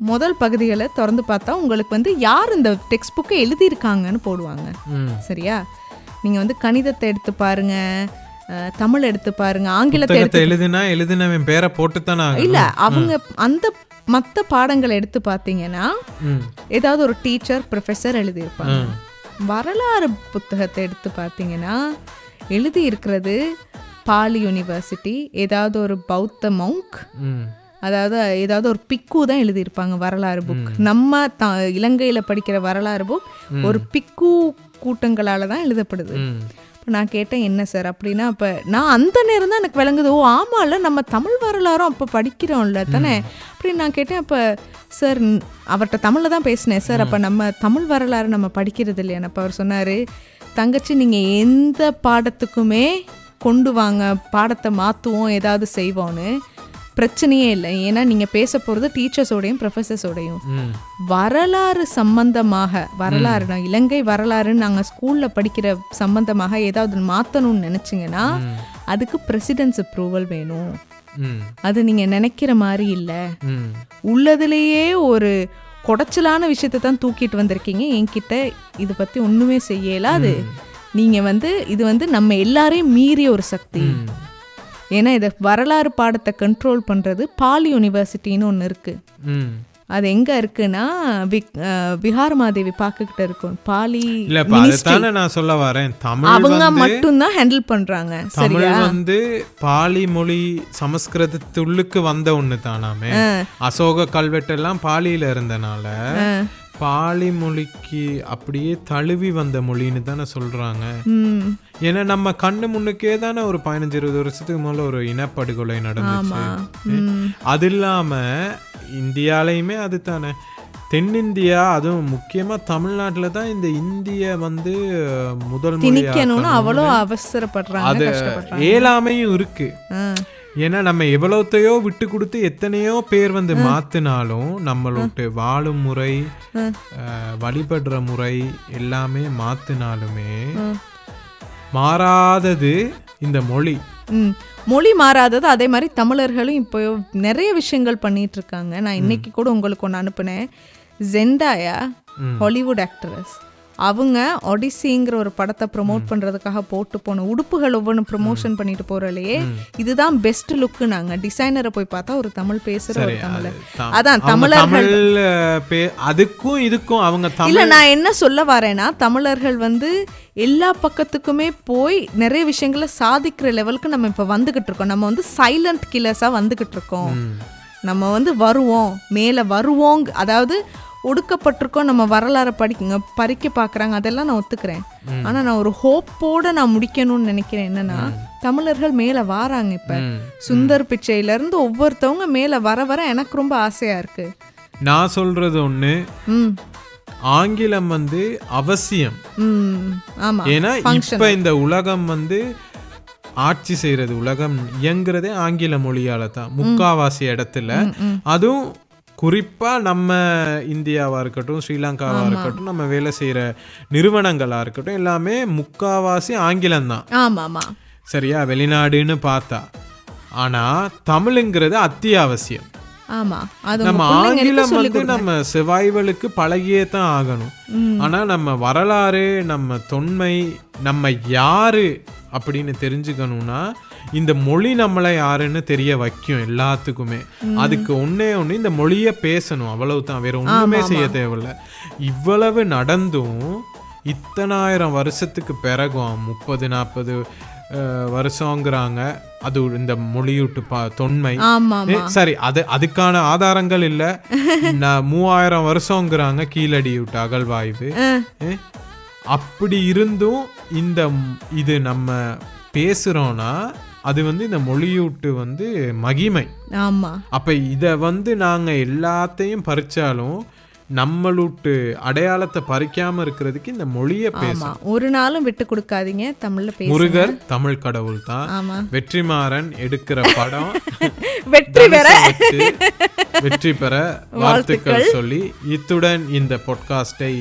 முதல் பகுதிகளை திறந்து பார்த்தா உங்களுக்கு வந்து யார் இந்த டெக்ஸ்ட் புக்கை எழுதியிருக்காங்கன்னு போடுவாங்க. சரியா? நீங்கள் வந்து கணிதத்தை எடுத்து பாருங்க, தமிழ் எடுத்து பாருங்க, ஆங்கிலத்தை எழுதினவன் பேரை போட்டுத்தானே இல்லை, அவங்க அந்த மற்ற பாடங்களை எடுத்து பார்த்தீங்கன்னா ஏதாவது ஒரு டீச்சர், ப்ரொஃபஸர் எழுதியிருப்பாங்க. வரலாறு புத்தகத்தை எடுத்து பார்த்தீங்கன்னா எழுதி இருக்கிறது பாலி யூனிவர்சிட்டி, ஏதாவது ஒரு பௌத்த மவுங்க், அதாவது ஏதாவது ஒரு பிக்கு தான் எழுதியிருப்பாங்க வரலாறு புக். நம்ம இலங்கையில் படிக்கிற வரலாறு புக் ஒரு பிக்கு கூட்டங்களால் தான் எழுதப்படுது. இப்போ நான் கேட்டேன், என்ன சார் அப்படின்னா, அப்போ நான் அந்த நேரம் தான் எனக்கு விளங்குது, ஓ ஆமாம்ல நம்ம தமிழ் வரலாறும் அப்போ படிக்கிறோம்ல தானே அப்படின்னு நான் கேட்டேன். அப்போ சார், அவர்கிட்ட தமிழில் தான் பேசினேன், சார் அப்போ நம்ம தமிழ் வரலாறு நம்ம படிக்கிறது இல்லையா? அப்போ அவர் சொன்னார், தங்கச்சி நீங்கள் எந்த பாடத்துக்குமே கொண்டு வாங்க, பாடத்தை மாற்றுவோம், ஏதாவது செய்வோன்னு, பிரச்சனையே இல்லை. ஏன்னா நீங்கள் பேச போகிறது டீச்சர்ஸோடையும் ப்ரொஃபஸர்ஸோடையும். வரலாறு சம்பந்தமாக, வரலாறு இலங்கை வரலாறுன்னு நாங்கள் ஸ்கூலில் படிக்கிற சம்பந்தமாக ஏதாவது மாற்றணும்னு நினச்சிங்கன்னா அதுக்கு பிரசிடென்ட்ஸ் அப்ரூவல் வேணும். அது நீங்கள் நினைக்கிற மாதிரி இல்லை. உள்ளதுலேயே ஒரு குடைச்சலான விஷயத்தை தான் தூக்கிட்டு வந்திருக்கீங்க என்கிட்ட, இதை பற்றி ஒன்றுமே செய்யலாது. நீங்கள் வந்து இது வந்து நம்ம எல்லாரையும் மீறிய ஒரு சக்தி. ஏன்னா இதை வரலாறு பாடத்தை கண்ட்ரோல் பண்ணுறது பாலி யூனிவர்சிட்டின்னு ஒன்று இருக்குது. அது எங்கே இருக்குன்னா விஹாரமாதேவி பார்க்கிட்ட இருக்கும். பாலி நான் சொல்ல வரேன், அவங்க மட்டும்தான் ஹேண்டில் பண்ணுறாங்க. சரியா? வந்து பாலி மொழி சமஸ்கிருதத்துள்ளுக்கு வந்த ஒன்று தானாமே. அசோக கல்வெட்டெல்லாம் பாலியில் இருந்தனால பாலி மொழிக்கு அப்படியே தழுவி வந்த மொழின்னு தானே சொல்றாங்க. ஏன்னா நம்ம கண்ணு முன்னுக்கே தானே ஒரு 15-20 வருஷத்துக்கு மேல ஒரு இனப்படுகொலை நடந்துச்சு. அது இல்லாம இந்தியாலையுமே அது தானே, தென்னிந்தியா அதுவும் முக்கியமா தமிழ்நாட்டுல தான் இந்த இந்திய வந்து முதல் திணிக்கணும்னு அவ்வளோ அவசரப்படுறாங்க, அது கஷ்டப்படுறாங்க. ஏழாமையும் இருக்கு. ஏன்னா நம்ம எவ்வளோத்தையோ விட்டு கொடுத்து எத்தனையோ பேர் வந்து மாத்தினாலும் நம்மளோட வாழும் முறை, வழிபடுற முறை எல்லாமே மாத்தினாலுமே மாறாதது இந்த மொழி. மொழி மாறாதது. அதே மாதிரி தமிழர்களும் இப்போ நிறைய விஷயங்கள் பண்ணிட்டு இருக்காங்க. நான் இன்னைக்கு கூட உங்களுக்கு ஒன்று அனுப்புனேன். ஜெண்டாயா, ஹாலிவுட் ஆக்ட்ரஸ், அவங்க ஒடிசிங்கிற ஒரு படத்தை ப்ரொமோட் பண்றதுக்காக போட்டு போன உடுப்புகள் ஒவ்வொன்று ப்ரொமோஷன் பண்ணிட்டு போறலையே இதுதான் பெஸ்ட் லுக்கு. நாங்க டிசைனரை போய் பார்த்தா ஒரு தமிழ் பேசுற ஒரு தமிழர். அதான் தமிழர்கள் அதுக்கும் இதுக்கும் அவங்க இல்ல, நான் என்ன சொல்ல வரேன்னா தமிழர்கள் வந்து எல்லா பக்கத்துக்குமே போய் நிறைய விஷயங்களை சாதிக்கிற லெவலுக்கு நம்ம இப்ப வந்துகிட்டு இருக்கோம். நம்ம வந்து சைலண்ட் கில்லர்ஸா வந்துகிட்டு இருக்கோம். நம்ம வந்து வருவோம், மேல வருவோம். அதாவது ஒடுக்கப்பட்டிருக்கோம், நம்ம வரலாறு பறிக்க பார்க்குறாங்க, அதெல்லாம் நான் ஒத்துக்கிறேன். ஆனால் நான் ஒரு ஹோப்போடு நான் முடிக்கணும்னு நினைக்கிறேன். என்னன்னா தமிழர்கள் மேலே வாராங்க. இப்போ சுந்தர் பிச்சையிலேருந்து ஒவ்வொருத்தவங்க மேலே வர வர எனக்கு ரொம்ப ஆசையாக இருக்கு. நான் சொல்றது ஒன்று, ஆங்கிலம் வந்து அவசியம். ஆமாம், ஏன்னா இப்போ இந்த உலகம் வந்து ஆட்சி செய்யறது, உலகம் இயங்குறதே ஆங்கில மொழியால தான் முக்காவாசி இடத்துல. அதுவும் குறிப்பா நம்ம இந்தியாவா இருக்கட்டும், ஸ்ரீலங்காவா இருக்கட்டும், நம்ம வேலை செய்யற நிறுவனங்களா இருக்கட்டும், எல்லாமே முக்காவாசி ஆங்கிலம்தான். ஆமாமா, சரியா, வெளிநாடுன்னு பார்த்தா. ஆனா தமிழுங்கிறது அத்தியாவசியம். நம்ம ஆங்கிலம் வந்து நம்ம சர்வைவலுக்கு பழகியே தான் ஆகணும். ஆனா நம்ம வரலாறு, நம்ம தொன்மை, நம்ம யாரு அப்படின்னு தெரிஞ்சுக்கணும்னா இந்த மொழி நம்மளை யாருன்னு தெரிய வைக்கும் எல்லாத்துக்குமே. அதுக்கு ஒன்னே ஒன்று, இந்த மொழியை பேசணும், அவ்வளவுதான், வேற ஒண்ணுமே செய்ய தேவையில்லை. இவ்வளவு நடந்தும் இத்தனாயிரம் வருஷத்துக்கு பிறகும் 30-40 வருஷங்கிறாங்க. அது இந்த மொழியூட்டு தொன்மை. சரி, அதுக்கான ஆதாரங்கள் இல்ல. 3000 வருஷங்கிறாங்க கீழடியூட்டு அகழ்வாய்வு. அப்படி இருந்தும் இது நம்ம பேசுறோம்னா அது வந்து இந்த மொழியூட்டு வந்து மகிமை. அப்ப இத வந்து நாங்க எல்லாத்தையும் பறிச்சாலும் நம்மளூட்டு அடையாளத்தை பறிக்காம இருக்கிறதுக்கு இந்த மொழியை பேசணும். ஒரு நாளும் விட்டு கொடுக்காதீங்க, தமிழ்ல பேசுங்க. முருகர் தமிழ் கடவுள் தான். வெற்றிமாறன் எடுக்கிற படம் வெற்றி பெற வாழ்த்துக்கள் சொல்லி இத்துடன் இந்த பாட்காஸ்டை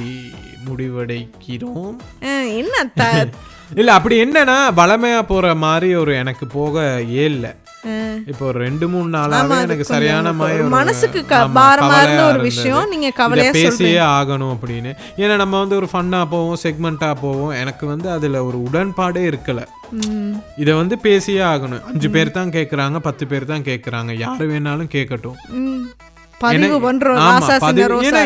முடிவடைக்கிறோம். என்ன இல்ல, அப்படி என்னன்னா வளமையா போற மாதிரி ஒரு எனக்கு போக ஏல்ல. இப்போ ஒரு 2-3 நாளாவே எனக்கு சரியான மனசுக்கு பாரமா இருந்த ஒரு விஷயம் நீங்க கவலையா பேசியே ஆகணும் அப்படின்னு. ஏன்னா நம்ம வந்து ஒரு ஃபன்னா போவோம், செக்மெண்டா போவோம். எனக்கு வந்து அதுல ஒரு உடன்பாடே இருக்கல. இத வந்து பேசியே ஆகணும். 5 பேர் தான் கேக்குறாங்க, 10 பேர் தான் கேக்குறாங்க, யாரு வேணாலும் கேட்கட்டும்.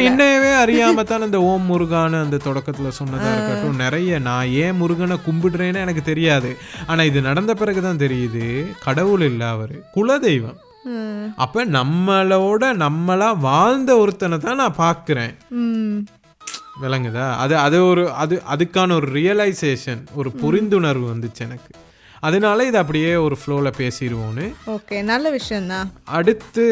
என்னவே அறியாம தான் இந்த ஓம் முருகான்னு அந்த தொடக்கத்துல சொன்னதா இருக்கட்டும், நிறைய நான் ஏன் முருகனை கும்பிடுறேன்னு எனக்கு தெரியாது. ஆனா இது நடந்த பிறகுதான் தெரியுது, கடவுள் இல்ல, அவரு குலதெய்வம். அப்ப நம்மளா வாழ்ந்த ஒருத்தனை தான் நான் பாக்குறேன். விளங்குதா? அதுக்கான ஒரு ரியலைசேஷன், ஒரு புரிந்துணர்வு வந்துச்சு எனக்கு. அதனால இது அப்படியே ஒரு ஃப்ளோல பேசிடுவோன்னு. ஓகே, நல்ல விஷயம் தான். அடுத்து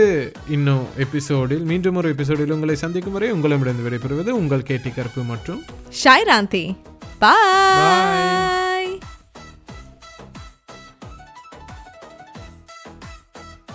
இன்னும் எபிசோடில், மீண்டும் ஒரு எபிசோடில் உங்களை சந்திக்கும் வரை உங்களிடமிருந்து விடைபெறுவது உங்கள் கேட்டி கருப்பு மற்றும் ஷாய்ராந்தி. பாய்.